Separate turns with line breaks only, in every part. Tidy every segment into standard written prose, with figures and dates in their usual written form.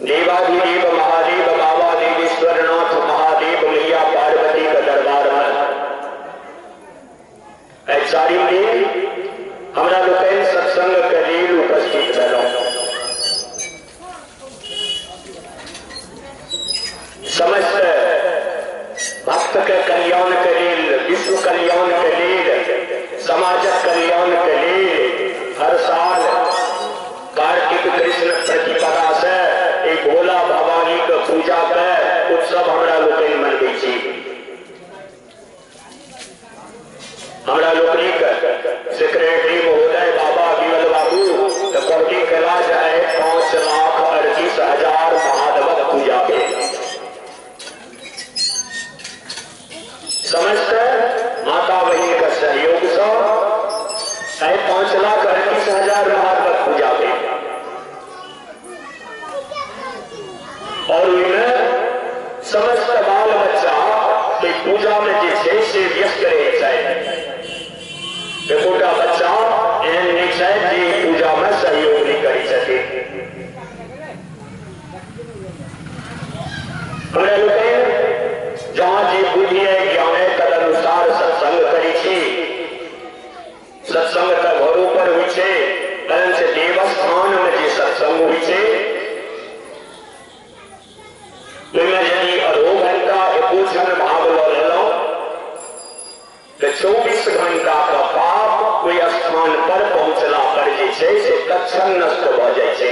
देवाधिदेव महादेव बाबा देवेश्वरनाथ महादेव मैया पार्वती का दरबार में सारी दिन हमारा लोग सत्संग के लिए उपस्थित रहो। समस्त भक्त के कल्याण के लिए, विश्व कल्याण के लिए, समाज कल्याण के लिए हर साल कार्तिक कृष्ण प्रतिपदा से एक भोला भवानी के पूजा के उत्सव हमारा लोग मनबे छी। हमारा लोकनी सेक्रेटरी महोदय बाबा विमल बाबू तो कोटि कैलाश है 5,38,000 महाधवत पूजा के समस्त माता बहन का सहयोग से 5,38,000 महाधवत पूजा के और इनमें समस्त बाल बच्चा के पूजा में जैसे व्यस्त रहे चाहिए। छोटा बच्चा जी पूजा में सहयोग नहीं कर सके। हमने लोग जहां जी बुद्धि है ज्ञान है तदनुसार सत्संग करी छी। सत्संग का घरों पर हुई छे, परंतु से देवस्थान में जो सत्संग हुई छे यदि अधो घंटा 1 भाग लो तो 24 घंटा का पाप कोई स्थान पर पहुंचला पर से तत्क्षण नष्ट हो जाए।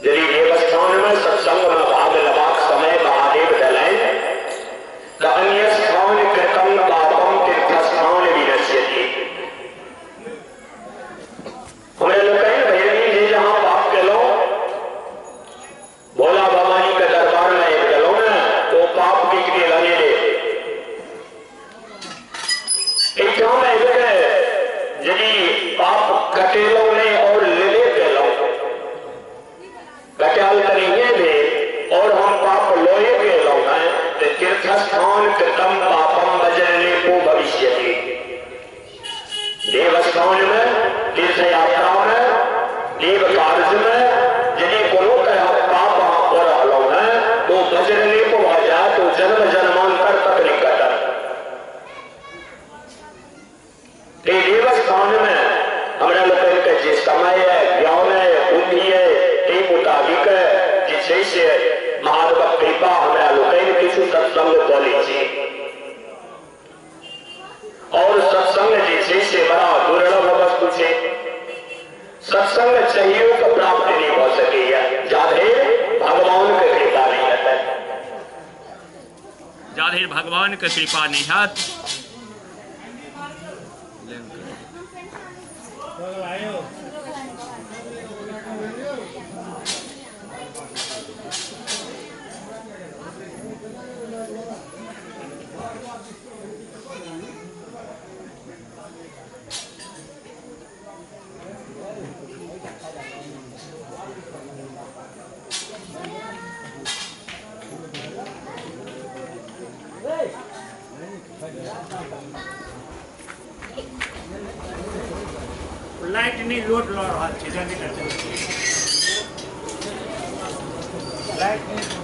यदि देवस्थान में सत्संग में भाग लेबाक समय महादेव दलाइन तो अन्य स्थान कृतम पापम तीर्थस्थान विनश्यति। हमें लोग भैरवी जहां पाप के लो भोला भवानी के दरबार में एक गलो ना तो पाप के लगे दे यदि पाप कटेलो ने और ले पेलो कटाल करेंगे भी और हम पाप लोए के लो हैं तो तीर्थस्थान कृतम पापम बजरने को भविष्य देवस्थान में तीर्थ यात्रा में देव कार्य में यदि कोनो तरह पाप वहां पर हलो है तो बजरने को आ जाए तो जन्म जन्मांतर तक नहीं कटा। देवस्थान में हमारा लोग जो समय है ज्ञान है बुद्धि है ते मुताबिक जिसे महादेव कृपा हमारा लोग किसी सत्संग बोले और सत्संग जिसे बड़ा दुर्लभ वस्तु है। सत्संग चाहिए तो प्राप्त नहीं हो सके जाधे भगवान के कृपा नहीं है,
जाधे भगवान के कृपा नहीं है।
लाइट नहीं लोड लो रहा है जल्दी करते लाइट नहीं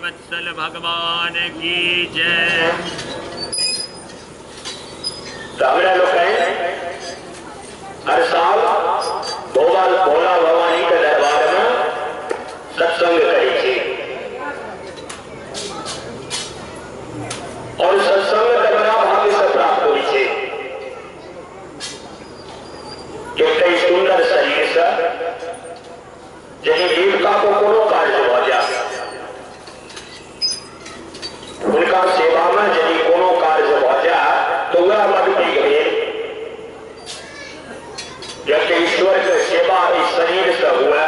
वत्सल भगवान की जय।
तो हमरा लोग हर साल भोला भवानी के दरबार में सत्संग करी थी और सत्संग करना भाग्य से प्राप्त हुई थी। एक सुंदर शरीर से यदि देवता को कोनो कार्य हो जाए, उनका सेवा में यदि कोनो कार्य हो जाए तो वह मदती गए। जब ईश्वर की सेवा इस शरीर से हुआ,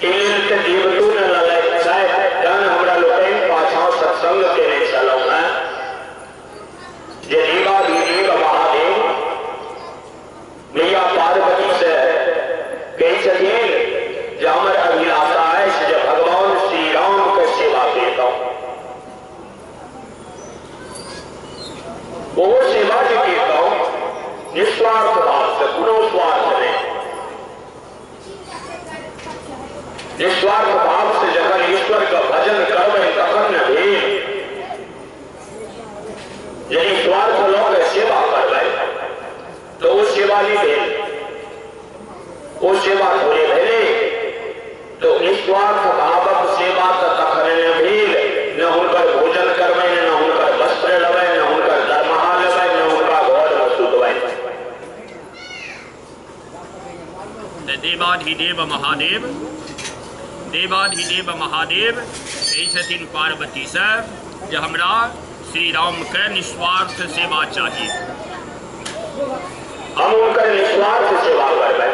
देवतों ने धन हमरा लोग पाछा सत्संग के नहीं चलो है। देवाधिदेव महादेव मैया पार्वती से कही सकें जो हमारे अभिलाषा है जब भगवान श्री राम की सेवा करता हूं, वो सेवा जो करता हूं निस्वार्थ भाव से, कोनो स्वार्थ नहीं, निस्वार्थ भाव से जब ईश्वर का भजन करवे तखन न भेल। यदि स्वार्थ लोग सेवा करवे तो वो सेवा नहीं भेल, वो सेवा थोड़े भेले। तो निस्वार्थ भावक सेवा तखन न भेल, न उनकर भोजन करवे, न उनकर वस्त्र लवे, न उनकर दरमाहा लवे, न उनका घर में सुतवे।
देवाधिदेव महादेव कही छथिन पार्वती से जे हमरा श्री राम के निस्वार्थ सेवा चाहिए।
हम उनकर निस्वार्थ सेवा करवे।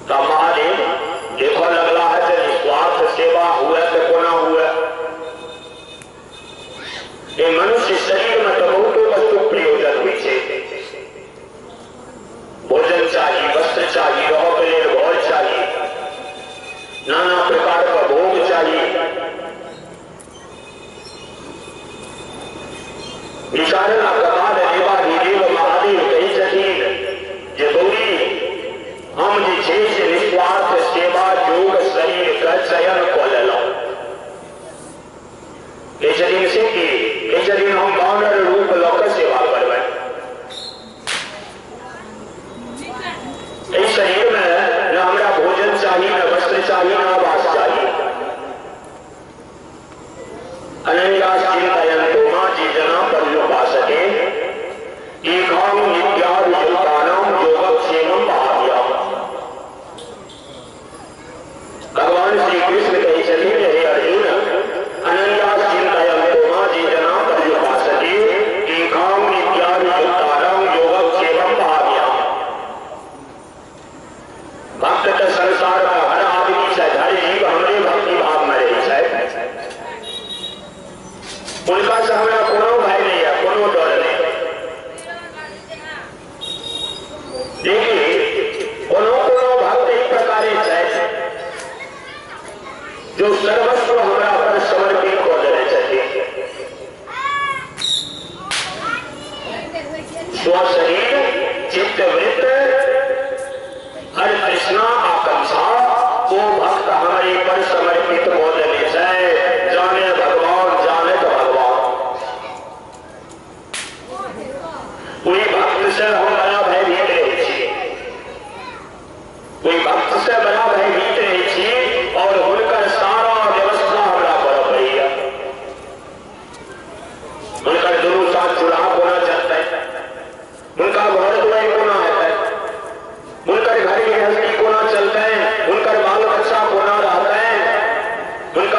तो महादेव देखो लगला है कि निस्वार्थ सेवा हुआ तो कोना हुआ। ये मनुष्य शरीर में तो बहुत वस्तु प्रयोजन हुई है। भोजन चाहिए, वस्त्र चाहिए, रहो के लिए घर चाहिए, नाना प्रकार का भोग चाहिए। विचारणा के बाद देवाधिदेव महादेव कही सकीन जे गौरी हम जे निस्वार्थ सेवा योग शरीर का चयन को लेलो। से दिन हम बानर रूप लोक सेवा करवे। इस शरीर में न हमरा भोजन चाहिए, न वस्त्र चाहिए, न आवास चाहिए। अनन्यास चिंतयन्तो मां जीजना पर्युपासते एकां नित्यारुयुक्तानां योगक्षेमं भाव्यम्। भगवान श्री कृष्ण कही चलिए हे अर्जुन, अनन्यास चिंतयन्तो मां जीजना पर्युपासते एकां नित्यारुयुक्तानां योगक्षेमं भाव्यम्। भक्त के संसार में हर आदमी से हर जीव हमरे भक्ति भाव में रही है। उनका से हमारा कोनो भय नहीं है, कोनो डर नहीं। देखिए कोनो भक्त एक प्रकार है जो सर्वस्व हमारा पर समर्पित कर देना चाहिए। स्वशरीर चित्त वृत्त हर कृष्णा आकांक्षा वो भक्त हमारे पर समर्पित हो देने चाहिए। जाने भगवान, जाने तो भगवान। कोई भक्त से हम बड़ा भयभीत रहे छी, कोई भक्त से बड़ा भयभीत रहे छी और उनका सारा व्यवस्था हमारा कर पड़ी है। उनका दोनों साथ चुनाव होना चाहता है, उनका घर द्वार होना है, उनका घर गृहस्थी कोना चलता है, उनका बाल बच्चा कोना रहता है, उनका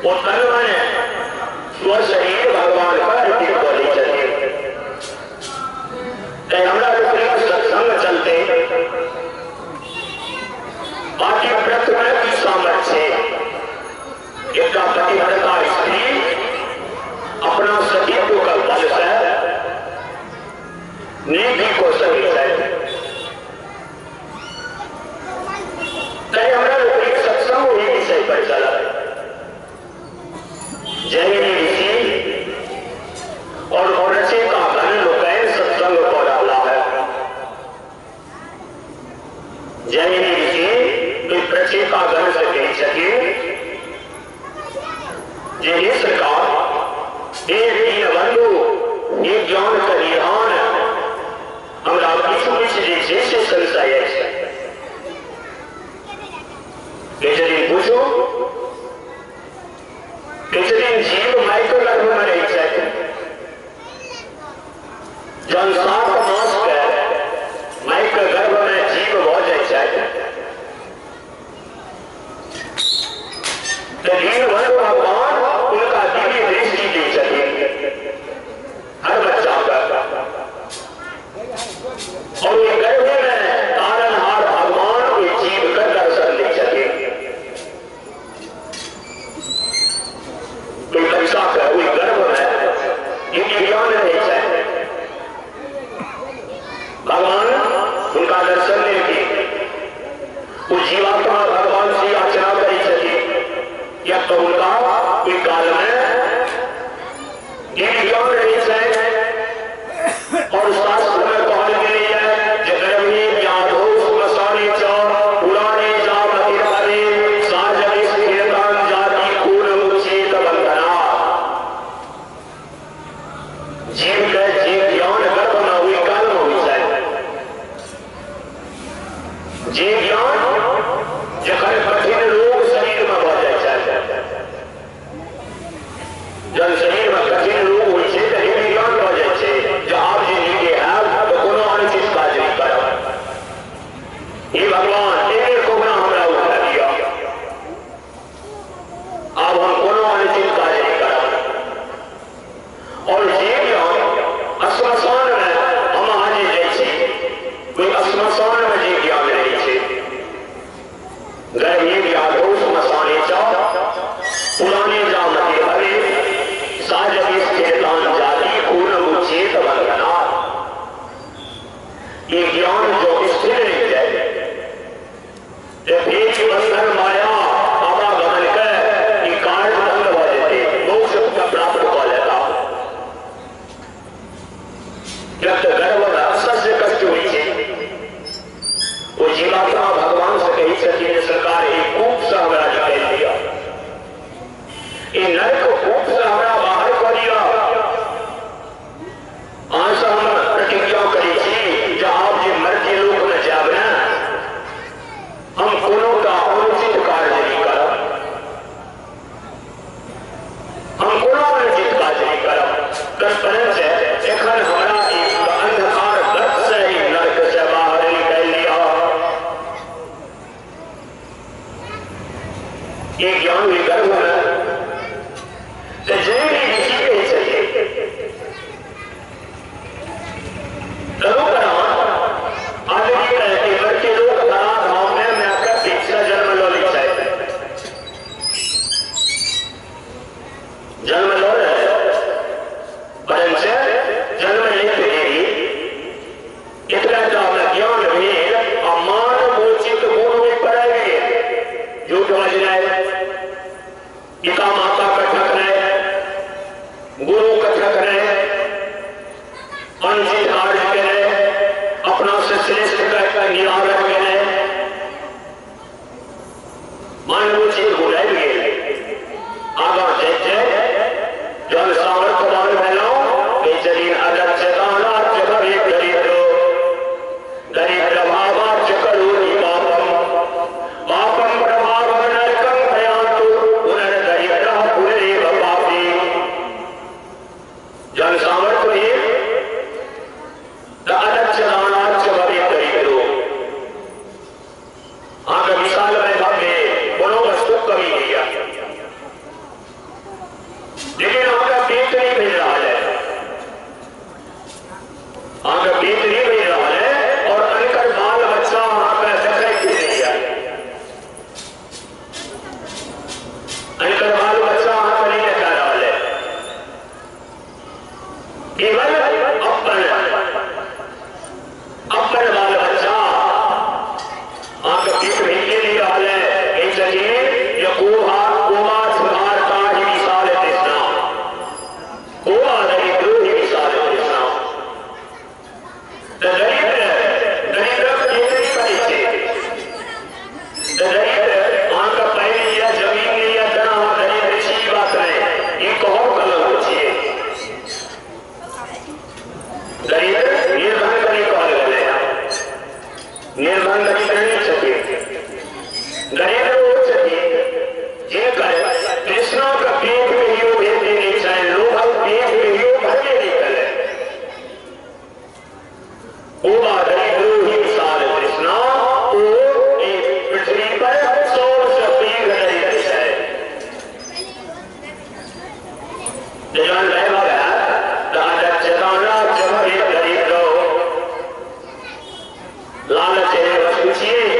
वो तन मन स्वशरीर भगवान का ऋतिक बोली चले हमरा सत्संग चलते बाकी व्रत में की सामर्थ्य एक पतिव्रता स्त्री अपना सतीत्व का बल से नीति को सही है हमरा लोग सत्संग वही विषय पर चला जैनी ऋषि और रचे का गण लोग सत्संग को डाला है। जैनी ऋषि रचे का गण से कह सके जे सरकार एक दीन बंधु एक ज्ञान का निधान हमरा किछु किछु से संशय है दिन पूछो दिन जीव माइक गर्भ में रही है जन 7 मास के माइक गर्भ में जीव हो जाए तो दिन भर भगवान उनका दिव्य दृष्टि दे सके हर बच्चा का और ये गर्भ में तारनहार भगवान कोई जीव का दर्शन दे सके कोई बच्चा का कोई गर्भ में ये ज्ञान नहीं चाहिए भगवान उनका दर्शन लेके वो जीवात्मा भगवान से याचना करी सके या तो उनका कोई काल में ये ज्ञान नहीं चाहिए और शास्त्र में कहा गया है जगरवी ज्ञान हो सुमसानी चार पुराने जा मतिरहरे साजनी स्थिरतान जाति खून मुचेत बंधना जीव के जीव ज्ञान गर्भ न हुई काल में हुई जाए जीव ज्ञान जखन कठिन रोग शरीर में बढ़ जाए जन शरीर में कठिन रोग हुई है तो ये ज्ञान बढ़ जाए जो आप जिंदगी है तो कोनो अनुचित काज नहीं करब ये भगवान एक कोबरा हमरा उठा दिया अब हम कोनो अनुचित काज नहीं करब और ये ज्ञान श्मशान में हम आज जाए कोई श्मशान में जी ज्ञान रही है गर्भ ज्ञान हो श्मशाने चा पुराने जा मति हरे साजनी स्थिरतान जाति खून मुचेत बंधना ये ज्ञान जो स्थिर नहीं जाए भेद बंधन माया आवागमन कर ये कार्य बंद हो जाते मोक्ष का प्राप्त हो लेता जब तक गर्भ में असर से कष्ट हुई है वो जीवात्मा भगवान से कही सके सरकार एक कूप से हमरा निकाल दिया ये नरक कूप से हमरा बाहर कर दिया आज हम प्रतिज्ञा करी थी जब आप जो मर्जी लोग में जाब ना हम कोनो का अनुचित कार्य नहीं करब हम कोनो अनुचित कार्य नहीं करब तत्परन से एखन हमरा एक अंधकार गर्भ से ही नरक से बाहर निकाल दिया ये ज्ञान भी गर्भ में तो जैनी ऋषि कह सके आदमी रहते बच्चे लोग धरा धाम में मैं आकर तीसरा जन्म लो लिखा है जन्म लो परंतु जन्म लेते ही इतना ज्ञान भेद अमान मोचित गुण में पड़ेंगे झूठ बज रहे पिता माता कथक रहे गुरु कथक रहे अनुचित कार्य करे अपना से श्रेष्ठ का निरादर करे मानव चीज बुलाई गए आगा जैसे जन सामर्थ्यवान बहनों बेचरीन अदक्ष दानार्थ भवे दरिद्र भावार्थ करोति पापम पापम प्रभावम नरकं भयातु पुनर्दरिद्रः केवल अपन बाल बच्चा आपका पीठ भेजे नहीं रहा है इन सचिव या कोमा सुधार का ही विशाल कृष्णा कोमा दरिद्र ही विशाल कृष्णा दरिद्र केंद्र परिचय दरिद्र आपका पहले या जमीन लिया जना दरिद्र अच्छी बात है ये कहो कलर होती है दरिद्र निर्धन करने को अलग है निर्धन दरिद्र नहीं चाहिए दरिद्र हो चाहिए ये करे कृष्णा का पेट में ही भेज देने चाहिए लोग हम पेट में ही भरने नहीं करे वो दरिद्र ही विशाल कृष्णा पृथ्वी पर 100 से अधिक दरिद्र है जवान रहना दादा चेतावना जब एक दरिद्र लालच है वस्तु चाहिए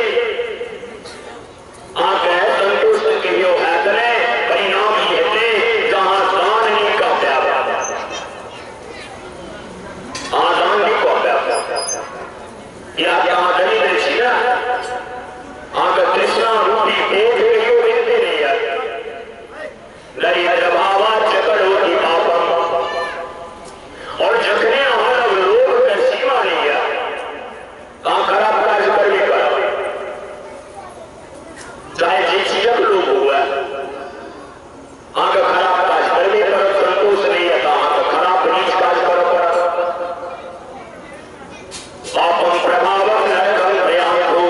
आंखें संतुष्ट के लिए है परिणाम ये थे जहां दान नहीं का प्यार दान नहीं को प्यार या जहां दरिद्र छी ना आंख कृष्णा रूपी पेट में भेजते नहीं है दरिद्र भावा चकड़ होती पापम और जखने हमारा लोभ का सीमा नहीं है कहां खराब कार्य कर भी करो चाहे जी चीजक लोग हुआ आंख खराब कार्य कर भी करो संतोष नहीं है आंख खराब नीच कार्य करो पापम प्रभावम नरकम भयाम हो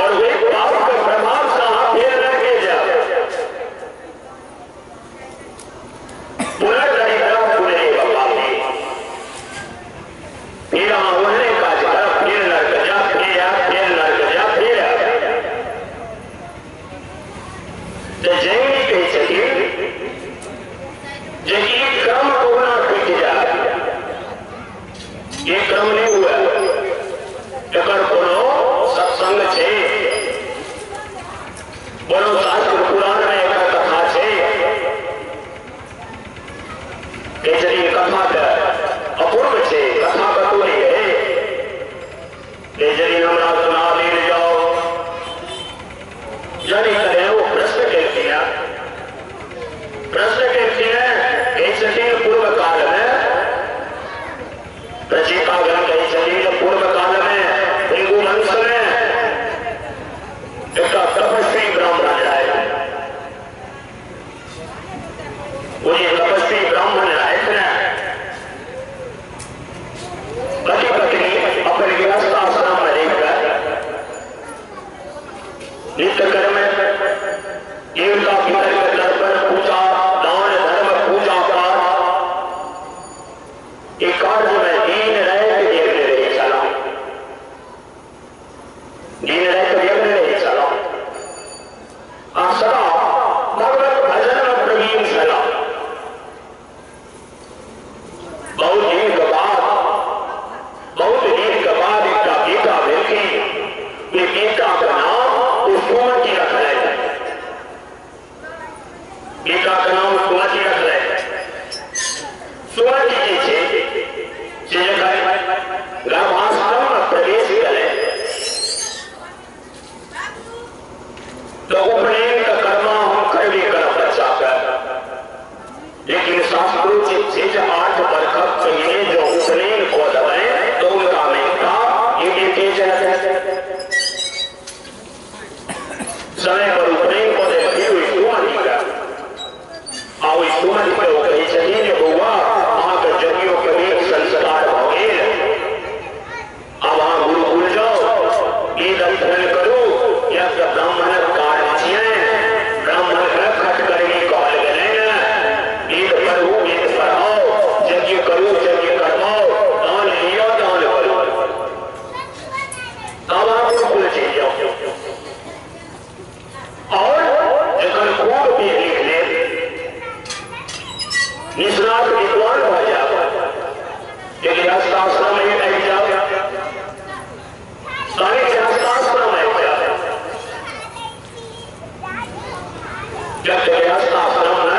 और वे पाप का प्रभाव से आप फेर लगे जाओ पुनर्दरिद्र पुनरेव पापी फिर उन्होंने कहा फिर नरक जा फिर नरक जा फिर जैनी कही सके जैसे क्रम को ना टूट जाए ये क्रम नहीं हुआ अगर कोनो सत्संग छे कोनो शास्त्र पुराण में एक कथा छे केसरी कथा का अपूर्व छे कथा कतोरी है केसरी हमरा सुना ले जाओ जाने करे वो प्रश्न कहती है केसरी पूर्व काल में रचिका ग्रंथ केसरी पूर्व काल में हिंदू वंश में एक तपस्वी ब्राह्मण है वो ये तपस्वी ब्राह्मण है पति पत्नी अपने गृहस्थ आश्रम में रहकर नित्य कर्म देवता पितर के दर्पण पूजा दान धर्म पूजा पाठ एक कार्य में दीन रह के देखने रहे चला दीन रह के देखने रहे चला सदा भगवत भजन में प्रवीण चला बहुत दिन के बाद एक गीता देखी ये गीता का नाम सुमति रख रहे गीता का नाम सुमति रख रहे सुमति जी गर्भाश्रम में प्रवेश करे तो उपनयन का कर्मा हम कर भी कर बच्चा कर लेकिन शास्त्रों से 8 बरखत ये जो उपनयन को दबाए तो उनका नहीं था ये तेज समय पर उपनयन को देखी हुई सुमति का आओ इस सुमति पर वो कही चाहिए हुआ आकर जनियों के एक संस्कार होंगे अब आप गुरुकुल जाओ ये दर्शन करो या ब्राह्मण कार्य ब्राह्मण खट करेगी कॉल करेगा गीत पढ़ो गीत पढ़ाओ यज्ञ करो यज्ञ करवाओ दान लियो दान करो तब आप गुरुकुल चले जाओ और जगन खूब भी लिख ले निष्णात विद्वान हो जाओ यदि शास्त्र में नहीं जाओ सारे शास्त्र में हो जाओ जब शास्त्र में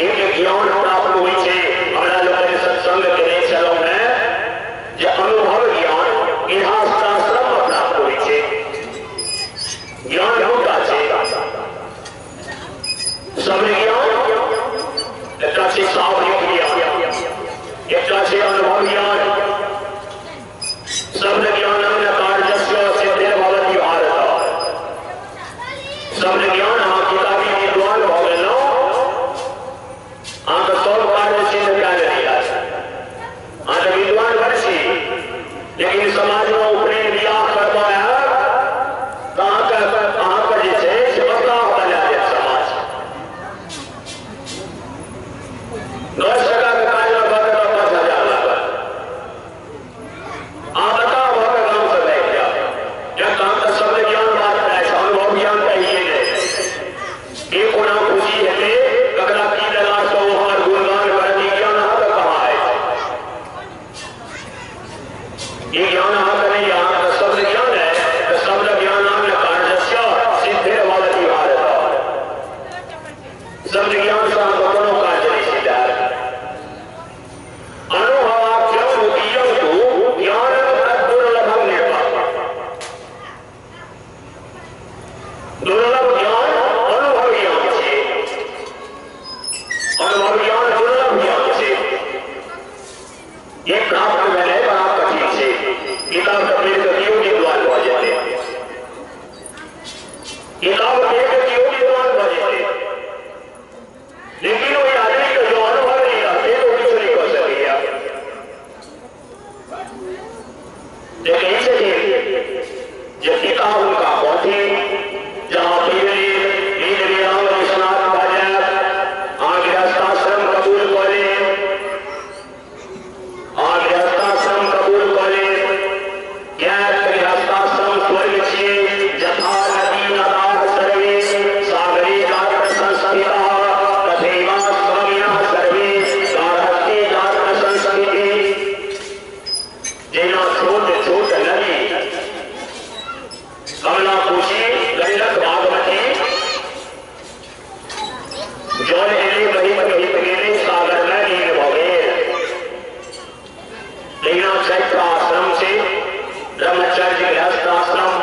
एक ज्ञान प्राप्त हुई है हमारा लोग सबने ज्ञान एक से सावधिक ज्ञान, एक से अनुभव ज्ञान, सबने ज्ञान कार्यस्य सिद्धे भवति भारत, सबने ज्ञान किताबी विद्वान भवनो आंक तो कार्य सिद्ध क्या नहीं आज विद्वान वर्षी, लेकिन समाज में उपरे विवाह कर पाया कहाँ पर जैसे बदलाव बना दिया समाज दस टका का कार्य लगा 5,000 लगा आप बताओ वह काम कर रहे क्या क्या काम का सब ज्ञान बात है अनुभव ज्ञान चाहिए नहीं एक होना खुशी है ककड़ा की लगा तो वहां गुणगान करने ज्ञान कहाँ है ये ज्ञान नहीं यहाँ का शब्द ज्ञान है तो शब्द ज्ञान कार्यस्य सिद्धे भवति भारत शब्द ज्ञान से दोनों कार्य नहीं सीधा अनुभवाख्यम उदीयम तो ज्ञान दुर्लभम निर्वाह दुर्लभ ज्ञान अनुभव ज्ञान से अनुभव ज्ञान दुर्लभ ज्ञान से ये प्राप्त मैंने बड़ा कठिन से किताब कपड़े गतियों के द्वार बजाते किताब कपड़े गतियों के द्वार बजाते लेकिन वो आदमी का जो अनुभव नहीं आते तो कुछ नहीं कर सकेगा लेकिन इसे जो किताब उनका बहुत ही जहाँ गृहस्थाश्रम कबूल करे गृहस्थाश्रम कबूल करे क्या गृहस्थाश्रम स्वर्ग से जथा नदी नदा सर्वे सागरे जात संस्थिता तथैवा स्वामिनः सर्वे गार्हस्थ्ये जात संस्थिति जेना छोट छोट नदी कमला कोशी गंडक बागमती जल एले बही गेले सागर में लीन भवे लेना चैत्र आश्रम से ब्रह्मचर्य गृहस्थ आश्रम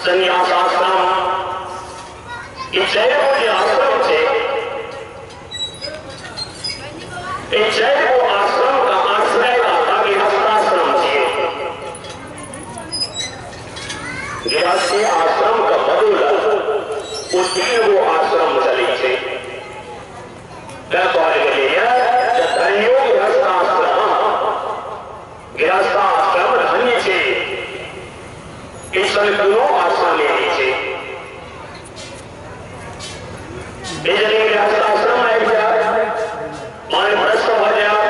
संन्यास आश्रम इन चैत्र आश्रम से इन चैत्र आश्रम का आश्रय था गृहस्थाश्रम से गृहस्थी आश्रम का बदल उस दिन वो आश्रम चली से धन्यो गृहस्थाश्रम धन्य से ईश्वर दोनों आश्रम लेने से गृहस्थाश्रम में मान भ्रष्ट हो जाए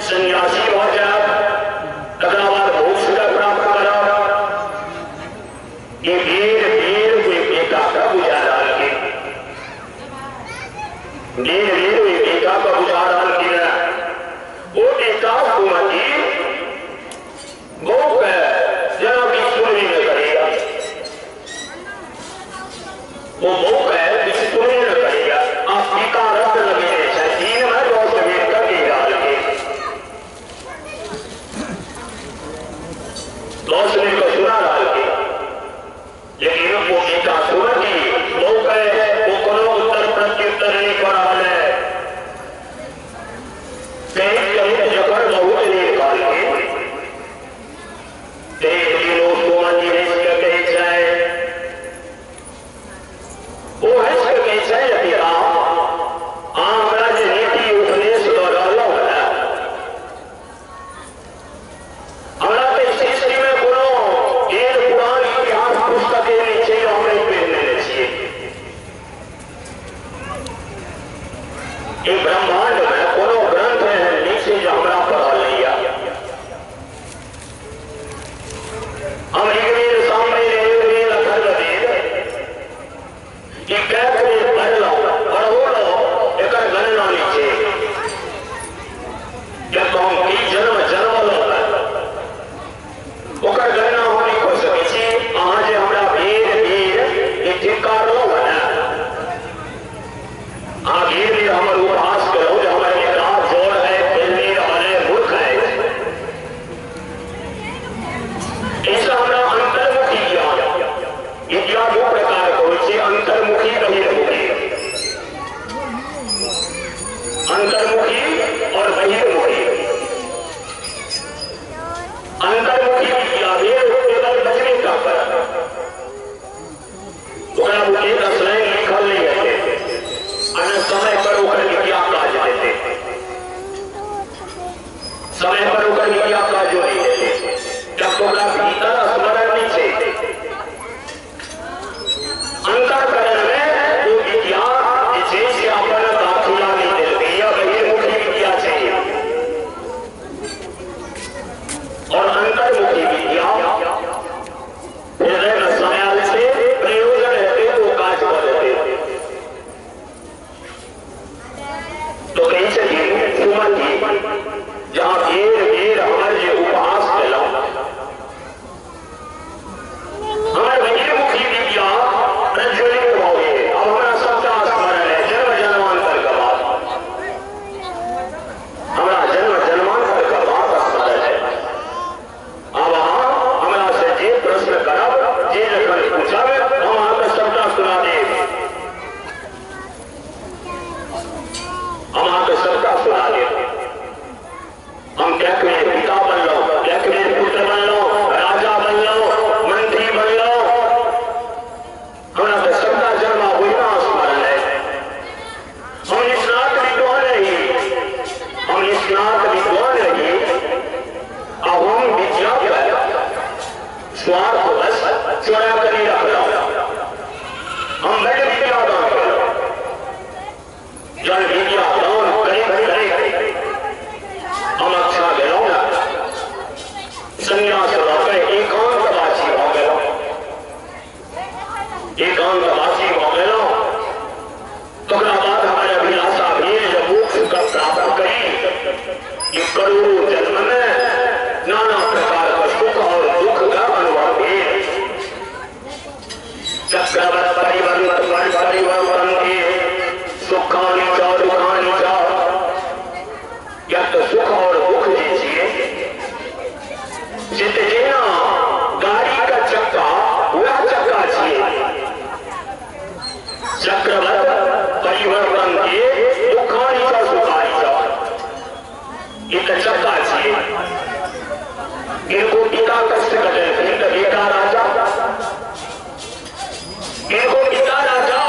सन्यासी हो जाए तकरा बाद भोग सुधा प्राप्त करा ये भीड़ भीड़ कोई बेटा का बुझा डाल के भीड़ भीड़ कोई बेटा का बुझा डाल के वो बेटा कुमारी वो जरा भी सुनी न करेगा वो भूख है सुनी न करेगा आप टीका रक्त लगे दिन में 2 मिनट का टीका लगे 2 मिनट का सुना डाल के लेकिन वो टीका सुनती भूख है वो कोनो उत्तर प्रत्युत्तर नहीं पड़ा है कहीं जबर बहुत नहीं निकाल के दिनों को मंदिर कहीं जाए वो है कहीं जाए पिता हमारा जो नीति उपदेश दोहराला है हमारा तो इस हिस्ट्री में कोनो एक पुरानी इतिहास पुस्तक नीचे हमें पढ़ने चाहिए एक ब्रह्मांड में कोनो ग्रंथ है नीचे जो हमारा पढ़ा लिया हम ऋग्वेद सामवेद यजुर्वेद अथर्ववेद ये कैसे पढ़ लो पढ़ो लो एक गणना नीचे जब तो हम की जन्म लो ओकर गणना होनी हो सके छी अहाँ जे हमरा भीड़ भीड़ ये ठीक कर लो ना आ भीड़ हमर उपहास करो अंतर्मुखी और बहिर्मुखी। अंतर्मुखी विद्या केवल बचने का फर्क, लिखल नहीं रहते, समय पर होकर विद्या काज देते, समय पर होकर विद्या काज जो नहीं देते। जब तुम्हारा भीतर स्मरण नहीं से अंतःकरण में वो विद्या जैसे अपना दाखिला नहीं देती, या बहिर्मुखी विद्या चाहिए। और अंतर्मुखी विद्या हृदय में समय से प्रयोजन रहते वो काज कर देते। तो कहीं से सुमन की जहां घेर हमारे जो उपहास मिला, हमारे बहिर्मुखी विद्या प्रज्वलित हो गई। अब हमारा सबका स्मरण है जन्म जन्मांतर का बात, हमारा जन्म जन्मांतर का बात स्मरण है। अब हमारा से जे प्रश्न करब, जे जगह पूछा हम आपका सबका सुना दे, हम आपके सबका सुना दे। हम क्या करें, पिता बन लो, क्या करें, पुत्र बन लो, राजा बन लो, मंत्री बन लो, हमारा सबका जन्म हुई ना स्मरण है। हम निष्णात विद्वान रही, हम निष्णात विद्वान रही। अब हम विद्या स्वार्थ बस चुरा कर नहीं रख लो, हम बड़े विद्या दान करो, जन विद्या दान करें हम अच्छा गलो संन्यास एकांतवासी हो गए, एकांतवासी हो गए। तो बाद हमारे अभिलाषा भी जब मोक्ष का प्राप्त करी कि करोड़ों जन्म में नाना प्रकार का सुख और दुख का अनुभव भी चक्रवत परिवर्तन के सुखानी च दुखानी च, या तो सुख और दुख दीजिए। जित जीना गाड़ी का चक्का वह चक्का चाहिए, चक्रवत परिवर्तन के दुखानी च सुखानी च, ये चक्का चाहिए। इनको पिता कष्ट कटे, बेटा राजा, इनको पिता राजा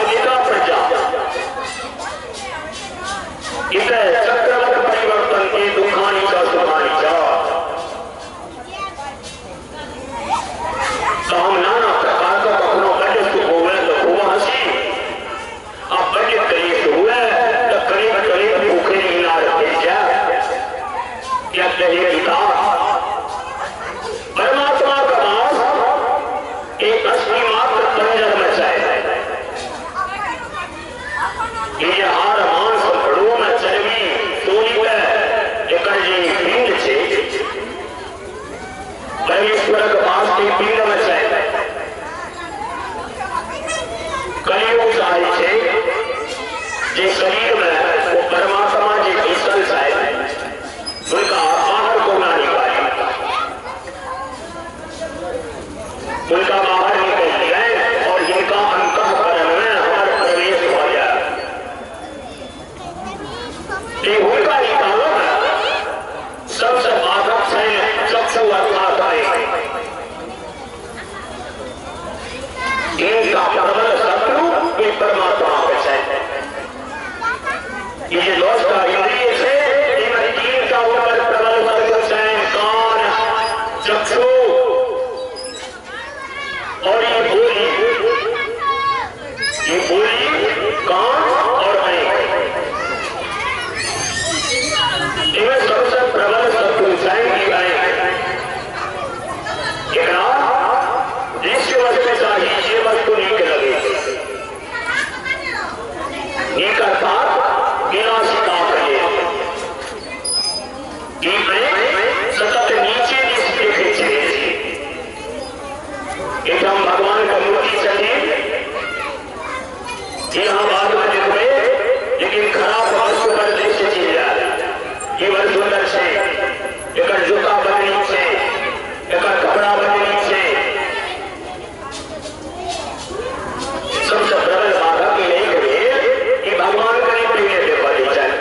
पिता प्रजा, इसे चक्रवत परिवर्तन के दुखानी च सुखानी च। तो हम नाना प्रकार का कखनो बड़े सुख हुए तो खूब हंसी, अब बड़े करीब हुए तो करीब भूखे नहीं ना रखे जाए। क्या कहिए पिता, परमात्मा का वास एक असली मात्र पंजर में चाहे, ये हार मांस भड़ों में चर्बी सोनी एक पिंड छे, परमेश्वर के पास की पिंड में चाहे कलियुग चाहे छे, जे शरीर में वो परमात्मा जी भीतर चाहे उनका बाहर को ना निकाले, उनका बाहर निकल जाए और जिनका अंतःकरण में हमारा प्रवेश हो जाए, उनका निकालो सबसे बाधक है चक्षु अर्थात है। इनका प्रबल शत्रु ये परमात्मा का है। ये दोष का इंद्रिय से इन तीन का ऊपर प्रबल शत्रु है, कान, चक्षु और ये बोली, कान और आंख, इनमें सबसे प्रबल शत्रु की आंख। जिस वस्तु में चाहिए ये वस्तु नीक लगे, नीक अर्थात विनाशिका करे, सतत नीचे देखे चाहिए। एक हम भगवान का मूर्ति चाहिए, यहाँ बाद में देखो, लेकिन खराब वस्तु पर दृश्य चीज ये वर सुंदर से, एक जूता बननी से, एक कपड़ा बननी से, सबसे प्रबल बाधा की नहीं करिए कि भगवान का नहीं प्रिय दे पाई जाए।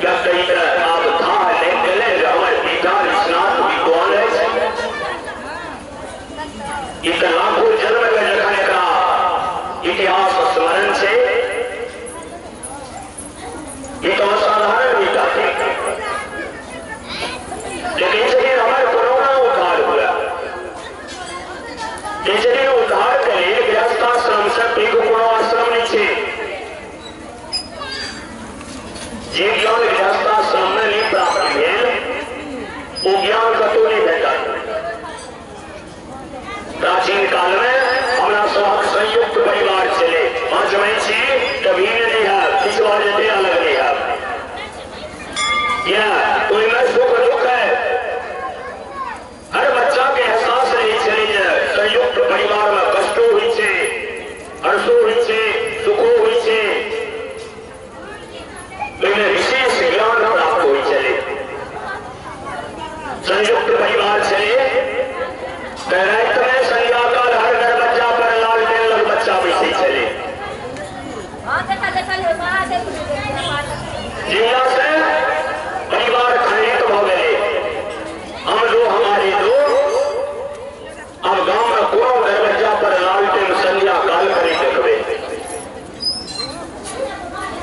जब कई आप था ले गले रमण पीठा स्नान विद्वान है इत लाखों जन्म में रखने का इतिहास स्मरण से ये तो असाधारण बीता थे, लेकिन इसलिए हमारे कोरोना उद्धार हुआ। इसलिए उद्धार के लिए गृहस्थाश्रम से पीक गुणों आश्रम नीचे जे ज्ञान गृहस्थाश्रम में नहीं प्राप्त भेल वो ज्ञान कतो नहीं भेटा। प्राचीन काल में हमारा सब संयुक्त परिवार चले 5 महीने कभी नहीं है, पिछला जते अलग नहीं है। यह कोई में सुख दुख है, हर बच्चा के एहसास नहीं चले संयुक्त परिवार में कष्टों हुई छे, हर्षों हुई छे, सुखों हुई छे, इन्हें विशेष ज्ञान प्राप्त हुई चले। संयुक्त परिवार चले रात में संध्या काल हर घर बच्चा पर लालटेन लग बच्चा बैठे चले। जिला से परिवार खंडित हो गए, हम दो हमारे दो अब गांव में कोनो घर बच्चा पर लालटेन संध्या काल करे देखबे।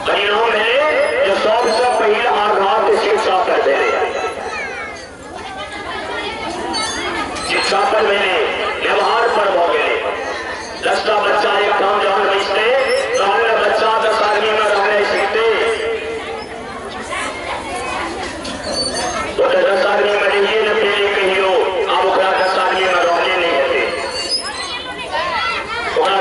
परिणाम है जो सबसे पहले आघात शिक्षा पर दे शिक्षा पर मैंने व्यवहार पर हो गए। 10 बच्चा एक काम जान बैठते बच्चा 10 आदमी में रहने सीखते तो 10 आदमी में रहिए न पहले कहियो अब 10 आदमी में रहने नहीं होते,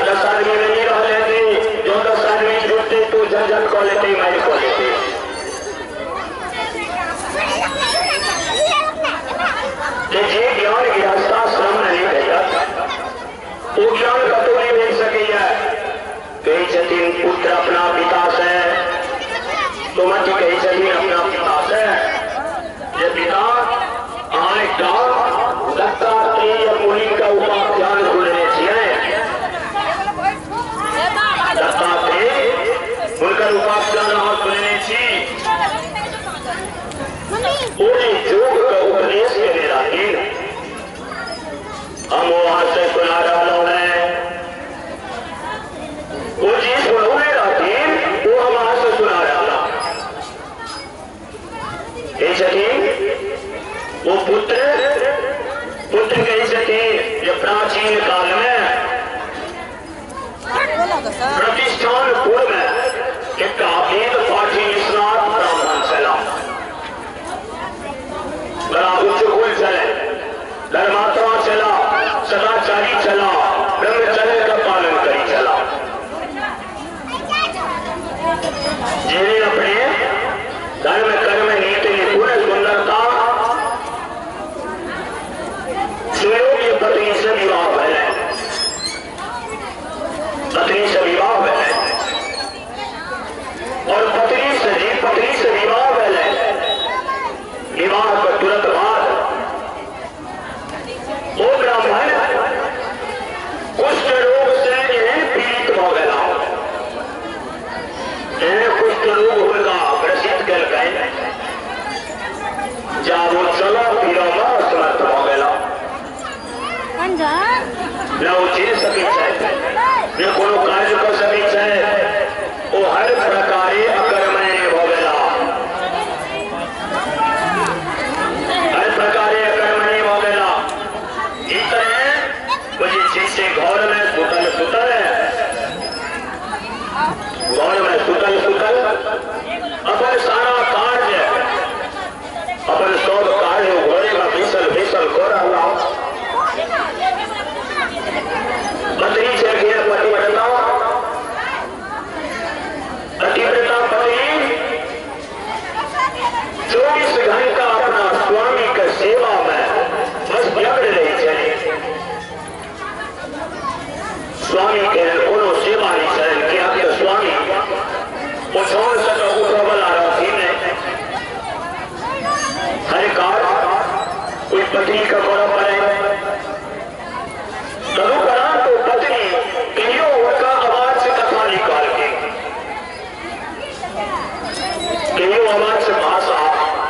10 आदमी में नहीं रह लेते। जो 10 आदमी जुटते तो झंझट को लेते मारी को लेते। जे ज्ञान गृहस्थाश्रम नहीं भेजा वो ज्ञान कतो नहीं भेज सके। कही छथिन पुत्र अपना पिता से तो मत कही छथिन अपना पिता से ये पिता आएगा दत्तात्रेय मुनि का उपाख्यान सुनने चाहिए। दत्तात्रेय उनका उपाख्यान आप सुनने चाहिए। पूरी योग का उपदेश के निराकीन हम वहां से सुना रहा है, वो जी सुनो राकीन वो हम वहां से सुना रहा। वो पुत्र कही सके जो प्राचीन काल में प्रतिष्ठानपुर में एक वेद पाठी निष्णात ब्राह्मण चला, बड़ा उच्च कुल चले, धर्मात्मा चला, सदाचारी चला, ब्रह्मचर्य का पालन करी चला। जिन्हें अपने धर्म कर्म नीति निपुण सुंदरता सुयोग्य पत्नी से विवाह है, पत्नी से विवाह है और पत्नी से विवाह है। विवाह का तुरंत बाद वो ब्राह्मण कुष्ठ रोग से इन्हें पीड़ित हो गया। इन्हें कुष्ठ रोग होगा ग्रसित कर गए, जब वो चलो फिर असमर्थ हो गया, न वो चल सके न कोनो कार्य कर सके, वो हर प्रकारे अकर्मण्य हो गया, हर प्रकारे अकर्मण्य हो गया। इतने मुझे जैसे घर में सुतल है, घर में सुतल अपन सारा कार्य अपन सब कार्य घोड़े का भीसल को रहा। पत्नी से गया पतिव्रता पत्नी 24 घंटा अपना स्वामी के सेवा में बस व्यग्र रही चली। स्वामी के कोनो सेवा नहीं चल क्या कि स्वामी वो छोड़ सका उठा रहा थी ने हर कार कोई पत्नी का बड़ा पड़े तदुपरा तो पत्नी कहियो उनका आवाज से कथा निकाल के आवाज से भाषा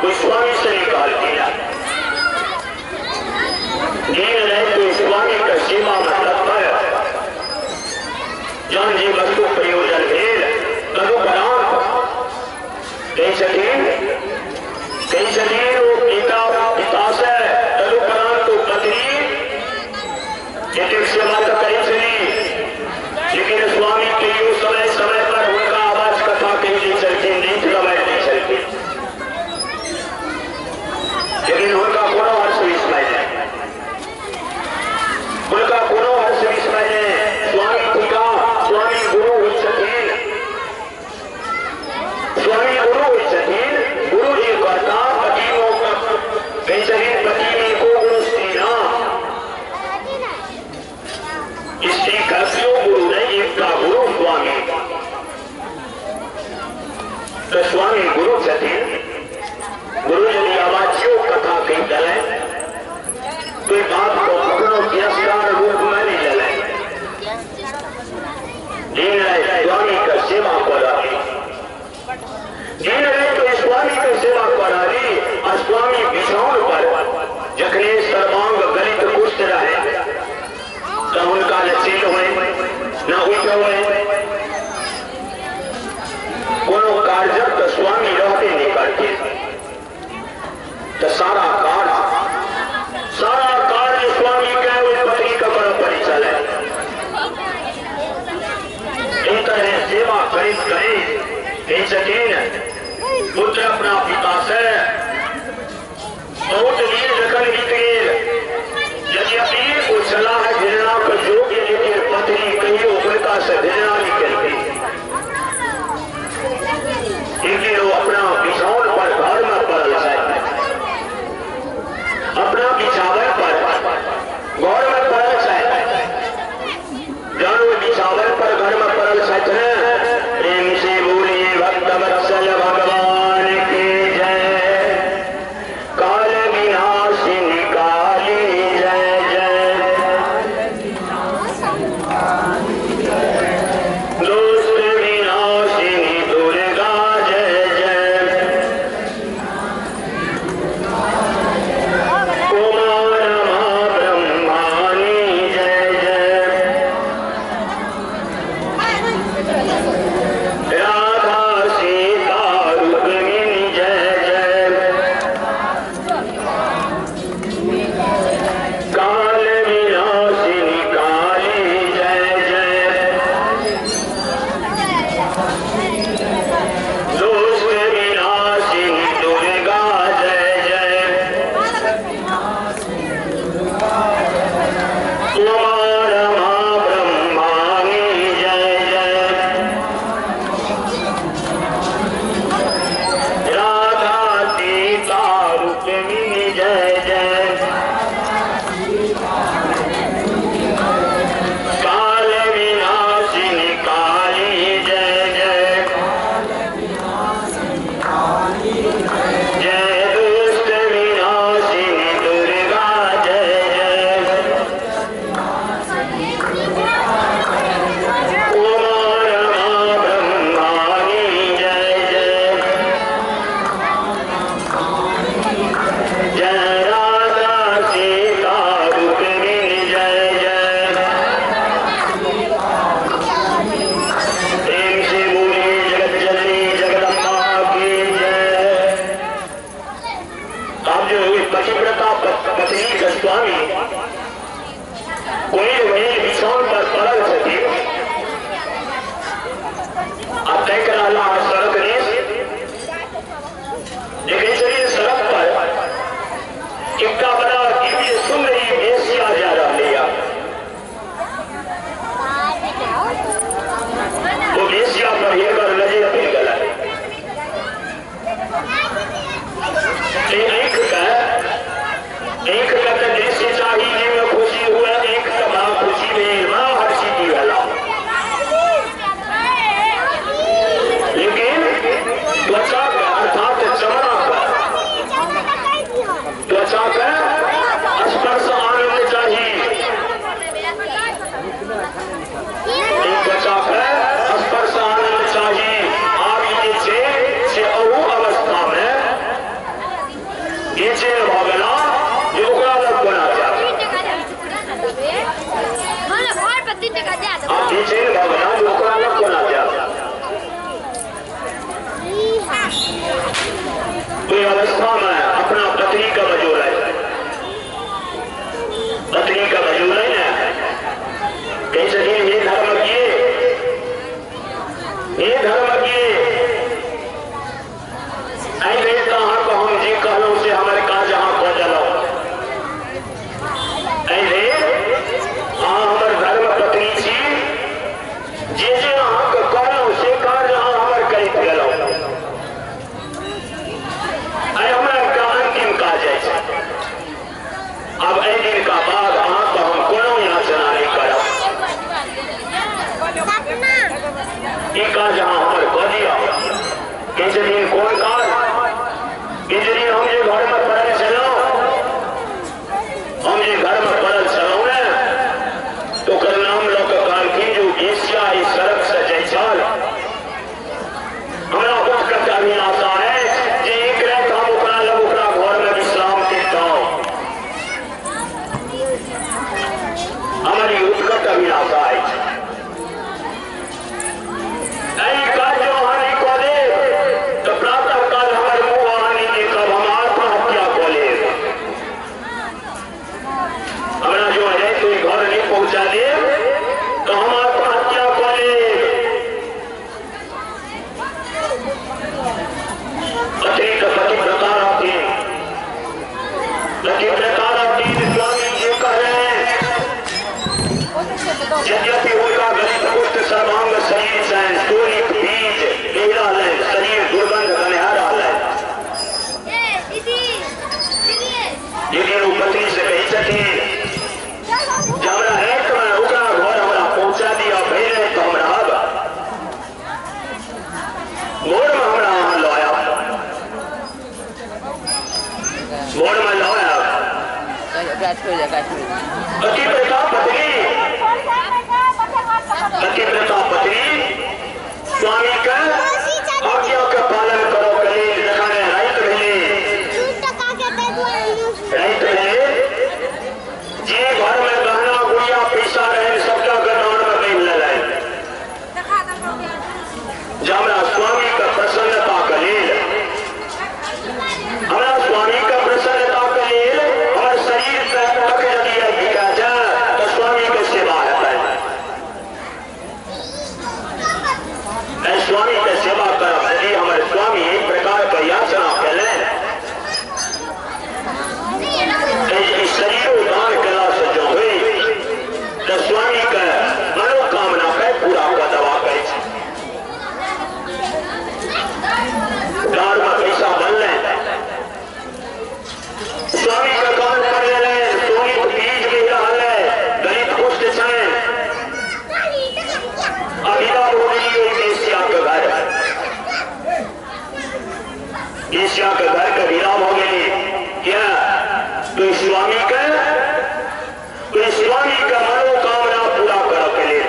गोस्वामी से निकाल दिया। दीन रहे तो स्वामी का सेवा मतलब है जन जी वस्तु प्रयोजन भेद तदुपरांत कई सदीन वो पिता से तदुपरांत तो पत्नी सेवा तो करी चली, लेकिन स्वामी के लिए समय समय पर उनका आवाज कथा कहीं नहीं चलती, नीच गवाई नहीं चलती, लेकिन उनका कोनो हर्ष विस्मय है, उनका कोनो हर्ष विस्मय है। स्वामी पिता स्वामी गुरु हुई सकीन, स्वामी गुरु हुई सकीन, गुरु जी कहता पति कहीं सकीन पति में को गुरु स्त्री ना स्त्री कस्यो गुरु नहीं, एक का गुरु स्वामी। तो स्वामी गुरु सतीन गुरु यदि आवाजियों कथा कही चले तो बात को पकड़ो तिरस्कार रूप में नहीं चले। दीन रहे स्वामी का सेवा करा, दीन रहे तो स्वामी का सेवा करा दी। और स्वामी बिछौन पर जखने सर्वांग गलित कुष्ठ रहे तो उनका न चिन्ह हुए न उठ हुए, कोनो कार्य तो स्वामी रहते नहीं करते, तो सारा कार्य स्वामी का उस पत्नी का बड़ा परिचय है। इन तरह सेवा करें सकीन पुत्र अपना पिता से बहुत वीर रखन बीत यदि अपनी को सलाह घृणा को योग्य, लेकिन पत्नी कहीं उनका से घृणा नहीं करती, क्योंकि वो अपना बिछौन पर घर में पड़ल है, अपना बिछावन पर घर में पड़ल है, जानो बिछावन पर घर में पड़ल है। प्रेम से बोलिए भक्त वत्सल भगवान की जय, काल विनाशिनी काली जय जय, दोस्त विनाशिनी दुर्गा जय जय। कोई अवस्था में अपना पत्नी का वजूद है, पत्नी का वजूद है ना, कहीं से ये धर्म किए, ये धर्म किए ऐसे कहाँ को हम जी कहलो से हमारे कहा जहाँ को चलो ऐसे हमारे धर्म पत्नी छी जे जे अहाँ को कहलो से कहा जहाँ हमारे करीब गलो हमारा अंतिम काज है। अब ए दिन का बाद अहाँ को हम कोनो याचना नहीं करब, ये काज जहाँ हमारे कह दिया किसी दिन कौन काज किसी दिन हम जो घर में पड़ल चलो, हम जो घर में पड़ल चलो ने तो कर नाम लोग काल की जो ईर्ष्या इस सड़क से जैसाल हमारा कुछ करता भी आशा है जे एक रात हम उकरा लोग उकरा घर में विश्राम देता हमारी उत्कट अभिलाषा है। पहुंचा दे तो हम आत्महत्या करे पत्नी का पतिव्रता रहती स्वामी जी कह रहे हैं यद्यपि होगा गलित पुष्ट सर्वांग शरीर से सूर्य बीज गहरा है शरीर दुर्गंध गनहारा है लेकिन वो पत्नी से कही सके हमरा है तो ओकरा घर हमरा पहुंचा दिया भेज है तो हमरा अब मोड़ में हमरा वहां लाया मोड़ में लाया पतिव्रता पत्नी स्वामी का आज्ञा का पालन करो कले दिखाने राइट रहे जे घर में गहना गुड़िया पैसा रहे सबका गदान में नहीं ललाए हमरा स्वामी का प्रसन्नता का लेल हमरा स्वामी का प्रसन्नता का लेल और शरीर तक यदि बिका जाए तो स्वामी की सेवा है स्वामी की सेवा कर यदि हमारे स्वामी एक प्रकार का याचना करें शरीर दान कला से जो हुई तो स्वामी का मनोकामना का पूरा का दवा कर दान में पैसा बन ले स्वामी का काम कर ले सोनी बीज भी रहल है दलित पुष्ट छे अभिदा बोली एशिया का घर एशिया का घर का विराम हो गई क्या तो स्वामी का मनोकामना पूरा करो के लिए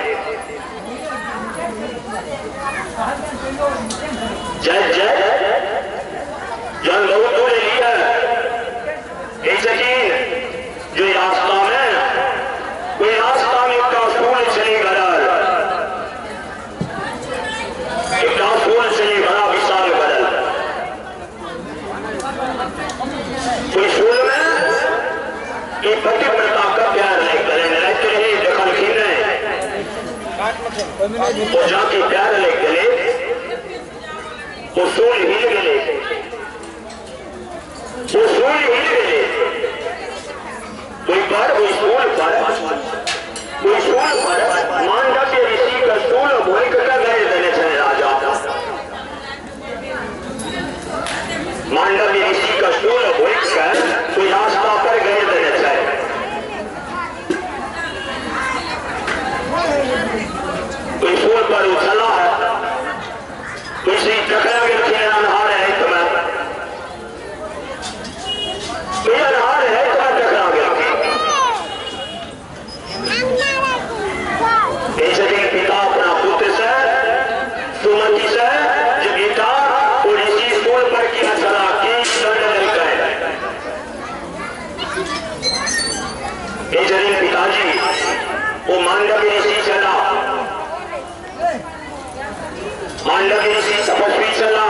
जय जय जन लोग तो ले लिया ऐसे कि जो रास्ता में कोई रास्ता में का फूल चले गरल एक फूल चले बड़ा विशाल गरल कोई फूल में ये पतिव्रता का प्यार नहीं करें रहते रहे दखल खीने वो जाके प्यार ले गले वो सूल हिल गले कोई सूल पर मांडव्य ऋषि का सूल भूल का गए देने चले राजा मांडव्य ऋषि का सूल भूल कर कोई रास्ता पर गए देने चले कोई सूल पर उछला है किसी टकरा के रखे अनहार है तुम्हें कोई अनहार है तुम्हें टकरा के रखे ऐसे दिन पिता अपना पुत्र से सुमति से जो गीता और इसी स्कूल पर किया चला कि दंड नहीं करे ऐसे दिन पिताजी वो मांडव्य ऋषि चला मांडव्य ऋषि तपस्वी चला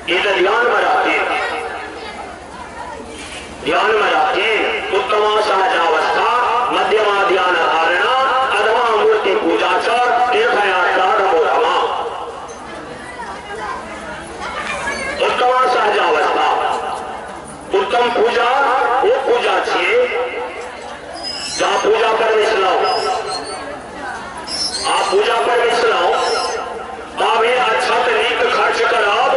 इधर ध्यान में रखते उत्तम सहजावस्था मध्यमा ध्यान धारणा अधमा मूर्ति पूजा तीर्थयात्रा नमोधमा। उत्तम सहजावस्था उत्तम पूजा वो पूजा छे जहाँ पूजा पर बैसलो आप पूजा पर बैसलो तब अच्छा नीक खर्च करब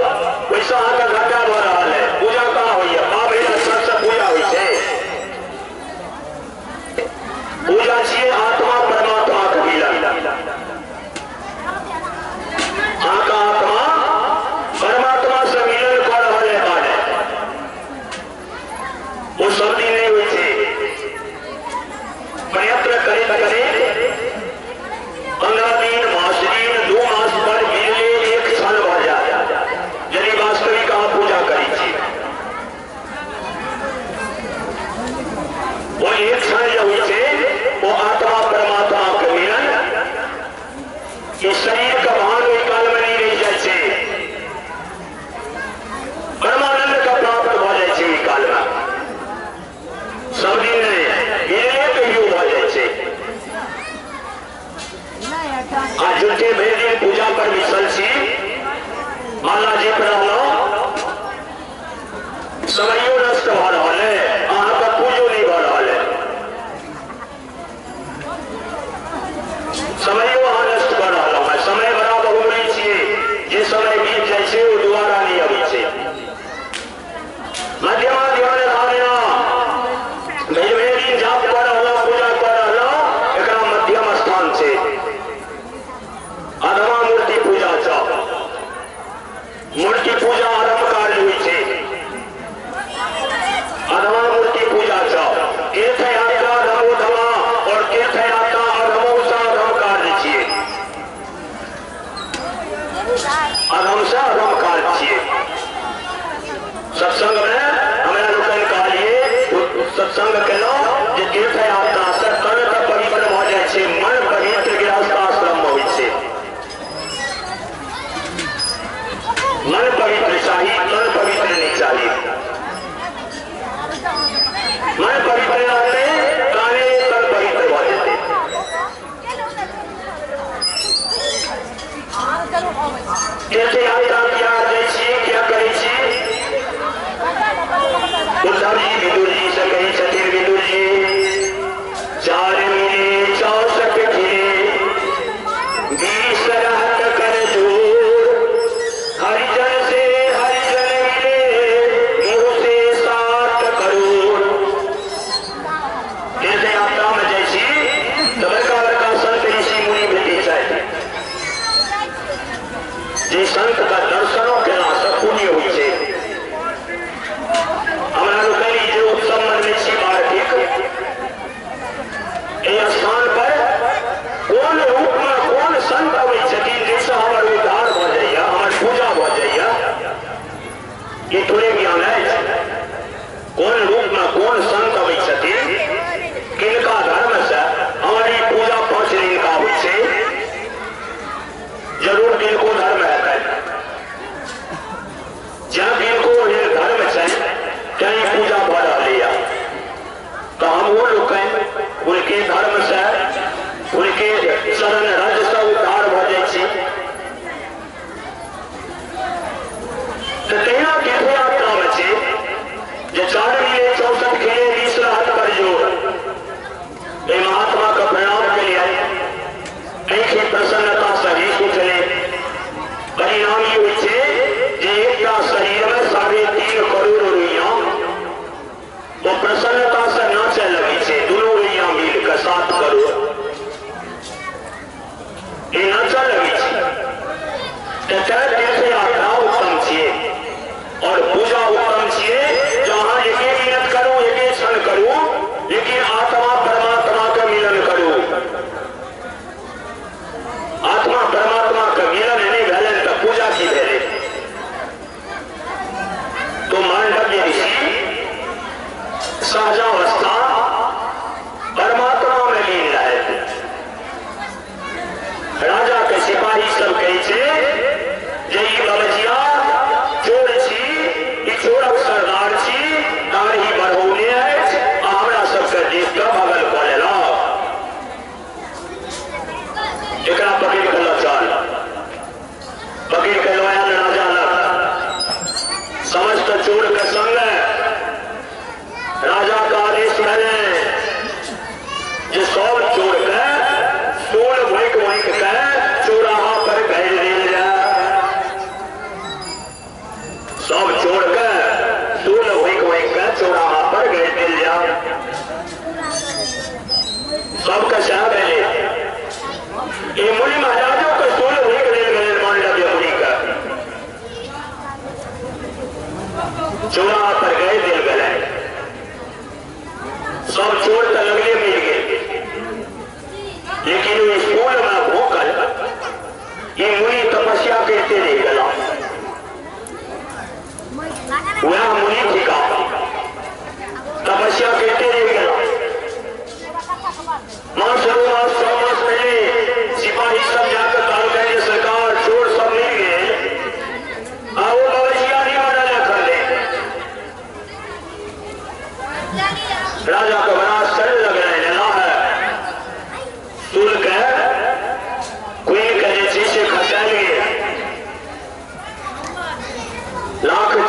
पैसा अहाँके घाटा भऽ रहल है पूजा कहाँ होइए बाप अच्छा से पूजा होइ छै। पूजा छियै आत्मा परमात्मा के मिलन अहाँके आत्मा परमात्मा से मिलन कऽ रहल है बारे वो सब दिन नहीं होइ छै। प्रयत्न करैत करैत 15 दिन मास दिन 2 मास पर मिलले एक क्षण भऽ जाय यदि वास्तविक अहाँ पूजा करै छी वो एक क्षण जो होइ छै वो आत्मा परमात्मा के मिलन इस शरीर का भान ओहि काल में नहीं रहि जाइ छै परमानंद का प्राप्त भऽ जाइ छै ओहि काल में सब दिन मिलले कहियो भऽ जाइ छै। आ झूठे भरि दिन पूजा पर बैसल छी माला जी पर रहलहुँ समयो नष्ट भऽ रहल है अहाँके पूजो नहीं भऽ रहल है समयो अहाँ नष्ट कऽ रहलहुँ है। समय बड़ा बहुमूल्य छियै जे समय बीत जाइ छै ओ दोबारा नहीं अबै छै। मध्यमा ध्यान धारणा भरि दिन जाप कऽ रहलहुँ पूजा कऽ रहलहुँ एकरा मध्यम स्थान छै। अधमा मूर्ति पूजा मूर्ति पूजा आरंभ कार्य हुई है अधमा मूर्ति पूजा तीर्थयात्रा धमोधमा और तीर्थयात्रा अधमोसा अधम कार्य छियै अधम से अधम कार्य छियै। सत्संग में हमरा लोकनि कहलिए सत्संग केलहुँ जे तीर्थयात्रा से तन तक पवित्र भऽ जाइ छै मन पवित्र गृहस्थ आश्रम में होइ छै। मन पवित्र चाहिए तन पवित्र नहीं चाहिए। मन पवित्र रहते ताने तन पवित्र हो जाते। कैसे यात्रा किया जाए क्या करे उद्धव जी विदुर जी से कही छथिन विदुर जी 4 मिले 64 खिले 20 रहत कर जोर हरिजन से हरिजन मिले मुँह से 7 करोड़। कैसे यात्रा में जैसी तो बड़का बड़का संत ऋषि मुनि भेटी चाहिए जे संत का दर्शनों के ना सब पुण्य हुई है। हमरा लोकनि जे उत्सव मनबै छी वार्षिक एहि स्थान पर कोन रूप में कोन संत अबै छथिन जाहिसँ हमर उद्धार भऽ जाइए हमर पूजा भऽ जाइए ई थोड़े ज्ञान अछि। कोन रूप में कोन संत अबै छथिन किनका धर्म से हमर ई पूजा 5 दिन का होइ छै जरूर किनको धर्म हेतै जहाँ किनको धर्म छै कहीं पूजा भऽ रहलै तो हम वो लोग उनके धर्म से उनके शरण रज से उद्धार भऽ जाइ छी। तहिना तीर्थयात्रा में छै जे 4 मिले 64 खिले 20 रहत कर जोर। महात्मा का प्रणाम करिए ऐसी प्रसन्नता से ही सोचले परिणाम ये होइ छै जे एकटा शरीर में 3.5 करोड़ रुपया वो प्रसन्नता से नाचे लगी है दोनों रुपया मिल कर 7 करोड़ ये नाचा लगी है। तीर्थयात्रा उत्तम छियै और पूजा उत्तम छियै जहाँ एक मिनट करू एक क्षण करू लेकिन आत्मा परमात्मा का मिलन करू। आत्मा परमात्मा का मिलन नहीं भेलै तो पूजा की भेलै। तो मांडव्य ऋषि सहजावस्था परमात्मा में लीन रहे। राजा के सिपाही सब कहै छै जे ई बाबजिया चोर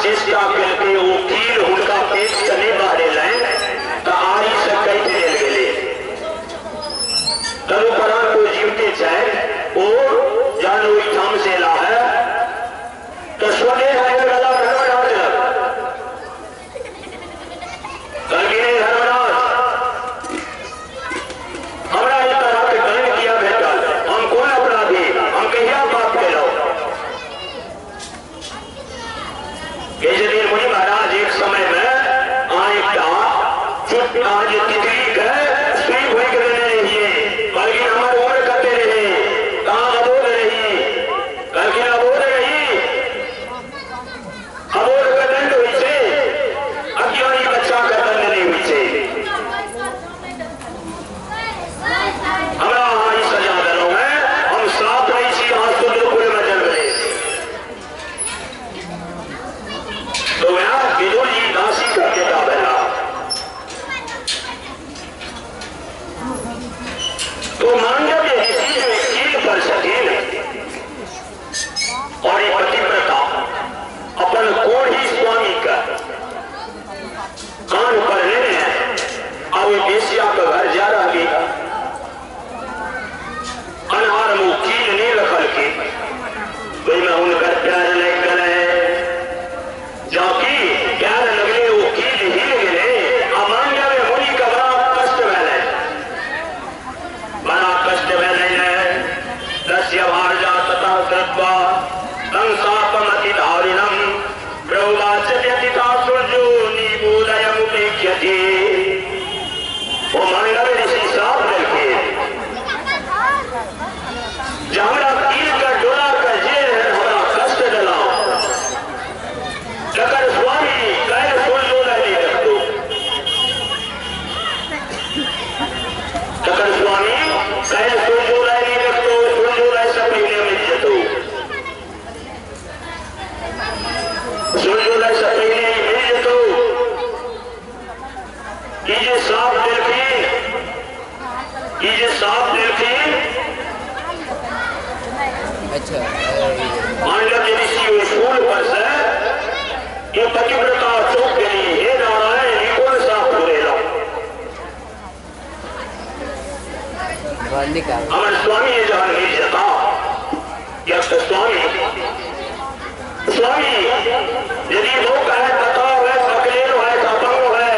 चेष्टा करके वकील उनका पेश चले बाहरे लाए तो आई से कई दिल गए तदुपरांत को जीवते जाए और जानो ठाम से ला है तो स्वदेह है गला धर्मराज करगिने धर्मराज हमरा इस तरह के ग्रहण किया बेटा हम कौन अपराधी हम कहिया बात के लो केजरीवाल मुनि महाराज एक समय में आए का चुप आज तिथि है स्त्री भूल के रहने रही बल्कि हमारे उम्र करते रहे कहाँ अबोध रही बल्कि अबोध रही अबोध का दंड हुई से अज्ञानी बच्चा का दंड नहीं हुई से हमारा वहां सजा दलों में हम साफ रही सी आज सुंदरपुर में जल रहे तो यहाँ विदुर जी दासी करके का बना तो मांडव्य ऋषि जो कील पर सकील और ये पतिव्रता अपन कोण ही स्वामी का कान पर लेने हैं अब ये बेसिया का घर जा रहा है अनहार मुँह कील नहीं रखल के भाई मैं उनका प्यार नहीं करे जाकि प्यार लगले वो कील ही लगे अमांडव्य मुनि का बड़ा कष्ट है दस्य भार्जा तथा कृत्वा संसापमतिधारिणं प्रवाचत्यतिथा सूर्यो निबोधयमुपेक्ष्यति वो मांडव्य ऋषि श्राप देखे जहाँ कील का डोला का जेल है हमारा कष्ट डलाओ जकर स्वामी कैल सूर्यो नहीं रखो जकर स्वामी कैल सूर्यो नहीं रखो सूर्यो नहीं सब मिल जतो सूर्यो नहीं सब मिल जतो ये साफ दिलखीन
अच्छा
मांडव्य ऋषि उसूल पर से ये पतिव्रता चौक के लिए हे नारायण ये कौन सा पूरे लो हमारे स्वामी ये जहां नहीं जता या स्वामी यदि वो कहे बताओ है सकलेर है सपंग है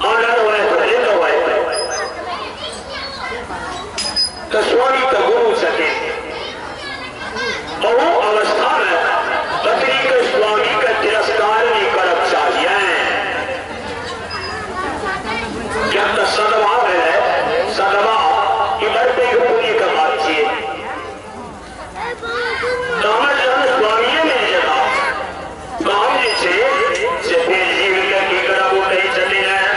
ऑर्डर है प्रेरित है तो स्वामी का गुरु सके बहु अवस्था में पत्नी के स्वामी का तिरस्कार नहीं करना चाहिए जब तक सद्भाव है सद्भाव की बढ़ते पुण्य का बात चाहिए स्वामी मिल जाता काम जैसे फिर जीविका की करा वो नहीं चले हैं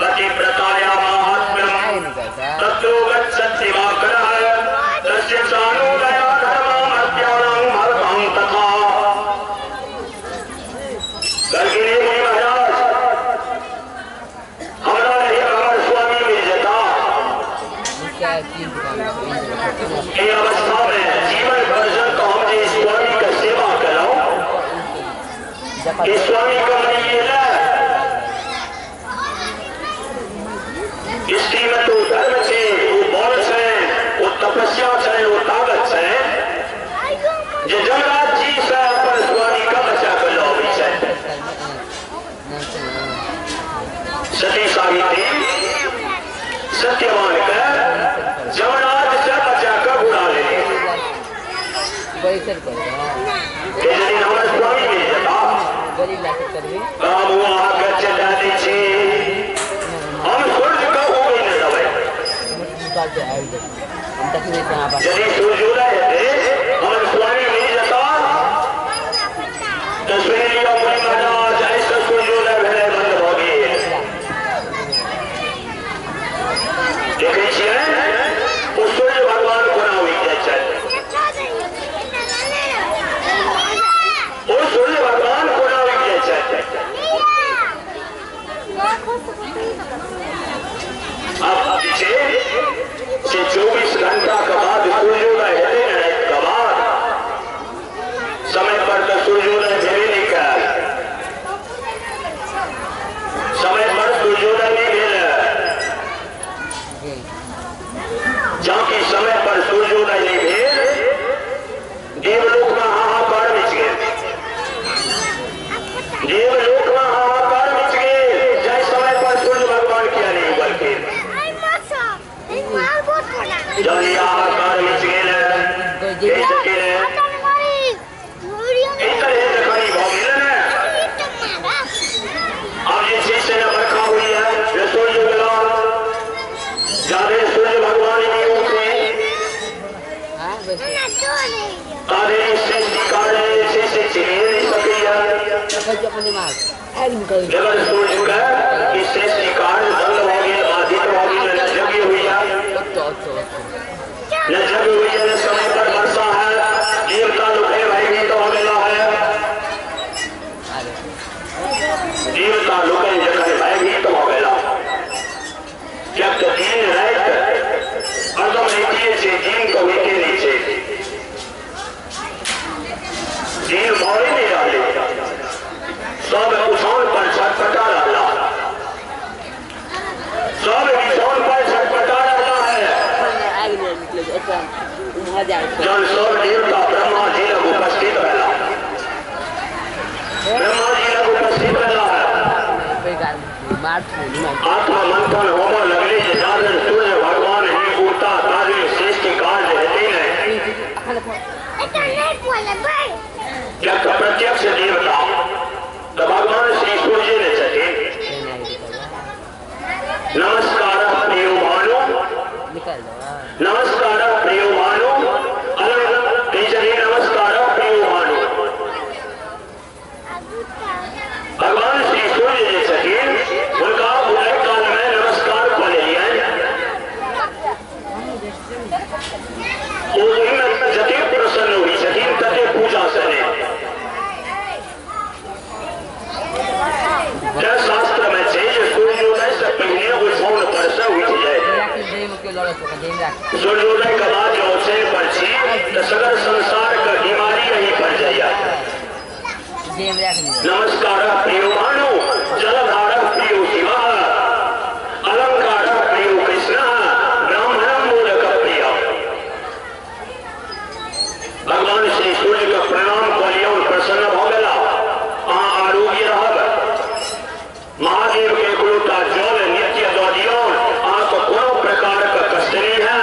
पति प्रताया महात्म्यम तत्वगत सत्यवा करा है तस्य सानुदया धर्मम हत्यानां हरतां तथा करगिने मुनि महाराज हमारा हमारे स्वामी मिल जाता ये अवस्था में जीवन पर्यंत तो हम इस स्वामी का सेवा कराओ इस स्वामी का ये ना इसकी में तो धर्म से वो बल से वो तपस्या से वो ताकत से जो जमराज जी से अपन स्वामी का बचा कर लो अभी से सती सावित्री सत्यवान का जमराज से बचा कर उड़ा ले हमारे स्वामी मिल जाता काम हुआ आकर चला दीछे हम सूर्य का हो ही नहीं रहे यदि सूर्योदय है हमारे स्वामी मिल जाता तो सुन लिया मुनि महाराज ऐसा सूर्योदय भले बंद हो गए देखिए वो सूर्य भगवान को ना हुई चल वो सूर्य भगवान को ना हुई चल अब पीछे से 24 घंटा के बाद सूर्योदय है देवलोक में हाहाकार मच गए, जय समय पर सूर्य भगवान किया नहीं उगल के। जब ये हाहाकार मच गए अब ये चीज से बरखा हुई है, ये सूर्य उगला, ज्यादा सूर्य भगवान नहीं उगते, जगत सूर्य का इससे शिकार बंद हो गया, बाधित हो गई, न जगी हुई है, न जगी हुई है, न समय पर वर्षा है, देवता लुके भाई तो हो गया है, देवता लुके जगह भाई तो हो गया। जब तो दिन रात अर्धम नीचे से दिन को नीचे नीचे दिन भौरे नहीं डाले, सब उछाल पर छटपटा रहा, सब उछाल पर छटपटा रहा है। जन सब देवता ब्रह्मा जी लोग उपस्थित रहा, ब्रह्मा जी लोग उपस्थित रहा है। आत्मा मंथन होमो लगले जादर सूर्य भगवान ही उठता तारे श्रेष्ठ कार्य रहते हैं। जब प्रत्यक्ष देवता तो भगवान श्री सूर्य ने चले, नमस्कार प्रियो भानु, नमस्कार प्रियो भानु, अलग चले नमस्कार प्रियो भानु। भगवान श्री सूर्य ने चले, उनका बुराई काल में नमस्कार को ले लिया, जति प्रसन्न हुई सती तथे पूजा सने। शास्त्र में से सूर्योदय से पहले उछाल वर्षा हुई जाए, सूर्योदय के बाद जो अवसर पर तो सगर संसार का बीमारी यही पर जाए। नमस्कार प्रियो भानु, जलधार प्रियो शिवा, अलंकार प्रियो कृष्ण, ब्राह्मण मूलक प्रिय। भगवान श्री सूर्य का प्रणाम को लिया, प्रसन्न हो गया, आरोग्य रहा, महादेव के गुरुता जल नित्य दौदियों आपको कोनो प्रकार का कष्ट नहीं है।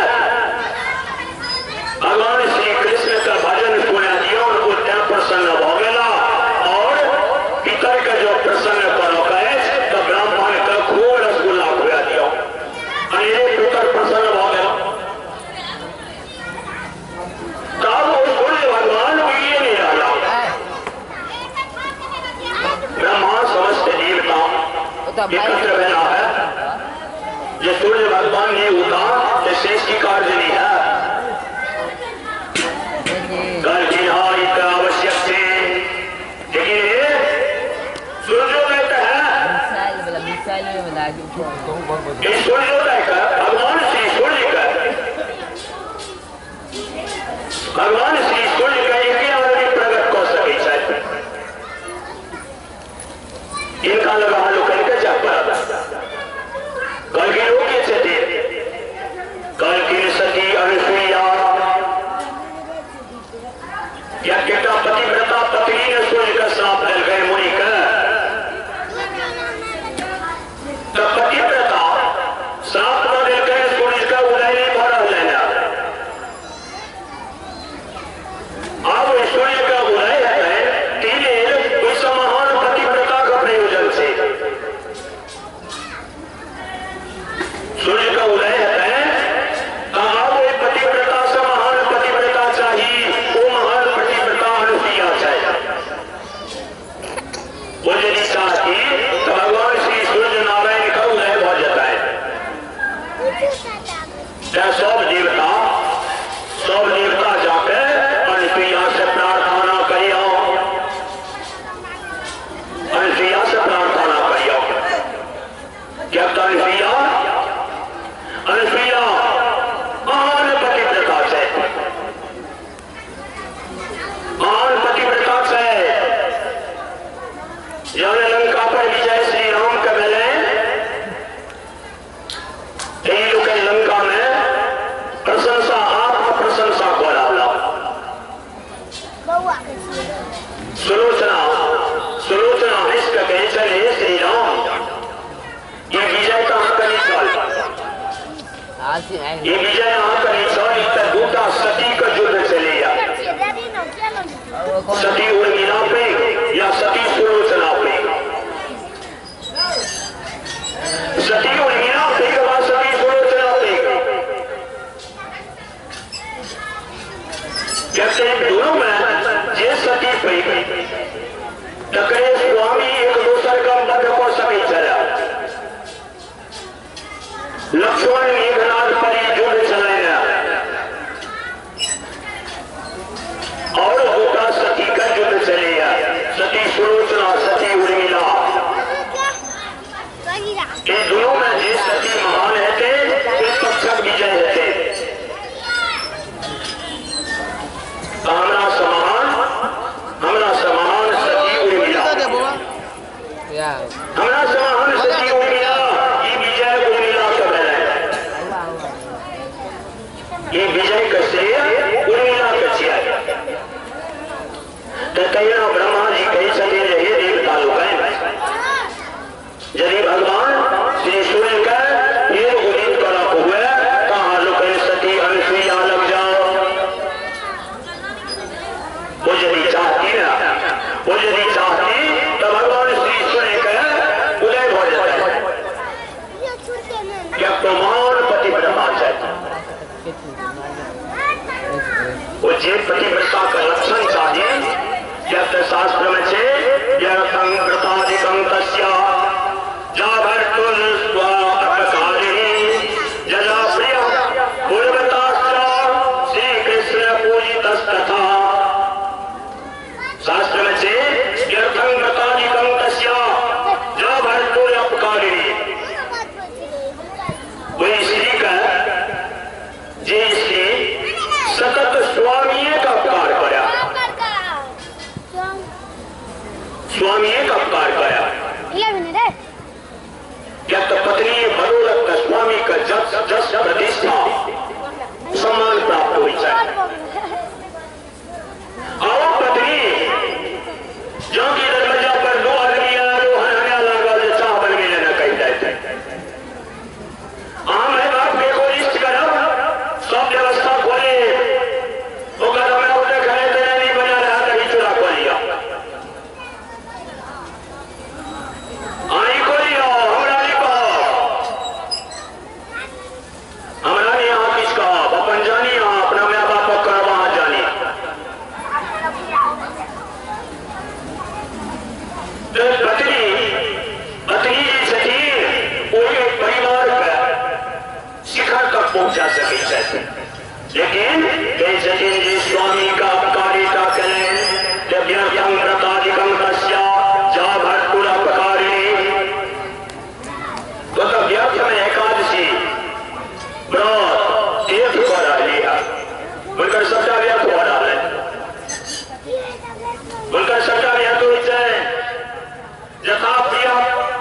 भगवान श्री कृष्ण का भजन सुना दियो, उनको त्या प्रसन्न हो गया, और पितर का जो प्रसन्न करो गए तो ब्राह्मण का खूब रसगुल्ला खुआ दियो, अनेक पितर प्रसन्न हो गया। तब वो सूर्य भगवान ये नहीं डाला, ब्रह्मा समस्त देवता एकत्र बना है, जो सूर्य भगवान ने उठा तो श्रेष्ठ कार्य नहीं है। कल की आवश्यक थे, लेकिन सूर्योदय का है, सूर्योदय का भगवान श्री सूर्य का, भगवान श्री सूर्य का एक आदमी प्रकट कर सके शायद, इनका लगा लोग इनका चापा कल की लोग कैसे थे, कल की सती अनुसुईया या कितना पतिव्रता पत्नी ने सूर्य का श्राप मिल गए मुनि का, तो पतिव्रता श्राप न मिल गए सूर्य का उदय नहीं भरा लेना। अब सूर्य का उदय है तीन उस महान पतिव्रता का प्रयोजन से, सूर्य का उदय है, अब एक पतिव्रता से महान पतिव्रता चाहिए, वो महान पतिव्रता अनुसुईया चाहिए। वो यदि चाहती तो भगवान श्री सूर्य नारायण का उदय हो जाता है। सब देवता जाकर अनुसुईया से प्रार्थना करियो, अनुसुईया से प्रार्थना करियो। क्या अनुसुईया महान पतिव्रता से, महान पतिव्रता से जाने लंका पर विजय श्री राम का बेले लोग लंका में प्रशंसा, आत्म प्रशंसा को डाला, सुलोचना सुलोचना इसका कैंसर है श्री राम। ये विजय कहाँ करी साल, ये विजय कहाँ करी साल, इतना दूटा सती का युद्ध चलेगा। सती उर्मिला पे या सती सुलोचना पे, सती उर्मिला पे के बाद सती सुलोचना पे। कहते हैं दोनों में जे सती पे टकरे स्वामी एक दूसरे का मध्य को सभी चला। लक्ष्मण मेघनाथ पर युद्ध चलाया और होता सती का युद्ध चलेगा। सती सुलोचना सती उर्मिला इन दोनों में जे सती महान रहते इस पक्षक विजय रहते। हमारा समान सती उर्मिला, हमारा समान सती उर्मिला ये विजय उर्मिला का है। ये विजय कैसे उर्मिला कैसे तो कहना ब्रह्मा जी कही सके रहे देवता लोग हैं। यदि भगवान श्री सूर्य का ये उदित करा हुए कहा लोग सती अनुसुईया लग जाओ। वो यदि चाहती ना, वो यदि चाहती तो भगवान श्री सूर्य का उदय हो जाता है। क्या प्रमाण पतिव्रता चाहिए, वो जे पतिव्रता का लक्षण चाहिए। यह शास्त्र में से यथं व्रतादिकं तस्य जाभर्तुल स्वापकारिणी जजा प्रिय पूर्वताश्च श्री कृष्ण पूजितस्तथा। शास्त्र में से यथं व्रतादिकं तस्य जाभर्तुल अपकारिणी, वही श्री का जे श्री सतत स्वामी का उपकार करा, स्वामी का उपकार करा। क्या तो पत्नी बदौलत का स्वामी का जस प्रतिष्ठा सम्मान प्राप्त हुई जाए। और पत्नी जो की दरवाजा पर दो आदमी रोहन लगा चाह बन में लेना कही जाते आम है बाप के को लिस्ट करो सब व्यवस्था खोले वो कहता मैं उन्हें खड़े तेरे नहीं बना रहा था चुरा को लिया आई को लिया हमरा नहीं कहो, हमरा नहीं यहाँ किसका अपन जानी यहाँ अपना मैं बाप कर वहां जानी। तो पत्नी जी सती पूरे परिवार का शिखर तक पहुंचा सके चाहते, लेकिन कई सती जी स्वामी का अपकारिता करें जब यथं व्रतादिकं तस्य जाभर्तुल अपकारिणी। तो तब व्यर्थ में एकादशी व्रत तीर्थ को रह लिया, उनका सबका व्यर्थ हो रहा है, उनका सबका व्यर्थ हो जाए। यथा प्रिय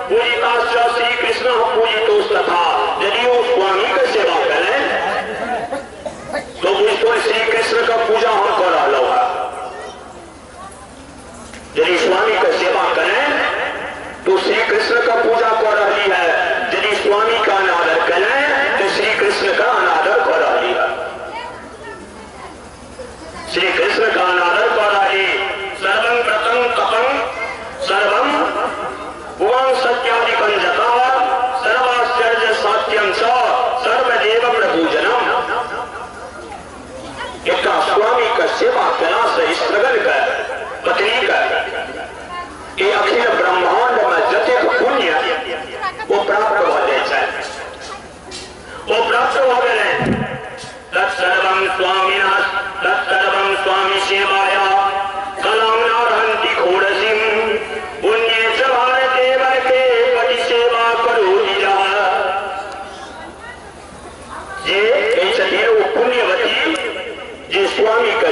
पूजिताश्च श्री कृष्ण पूजितोस्तथा। यदि वो स्वामी का सेवा करें तो उसको श्री कृष्ण का पूजा हम कर रहा होगा। यदि स्वामी का सेवा करें तो श्री कृष्ण का पूजा कर रही है। यदि स्वामी का अनादर करें तो श्री कृष्ण का अनादर कर रही है। श्री कृष्ण का अनादर कर रही। सर्वं व्रतं तपं सर्वं भुवं सत्यादिकं जता सर्वाश्चर्य सात्यं च सर्वदेव प्रपूजनम। एक स्वामी का सेवा करना से स्ट्रगल कर पत्नी का ये अखिल ब्रह्मांड में जतिक पुण्य वो प्राप्त हो जाए, वो प्राप्त हो गए। तत्सर्वं स्वामी सेवाया कलां नारहन्ति घोरसिं पुण्ये च भारते वर्गे पति सेवा करोति जा। ये पुण्यवती जे स्वामी का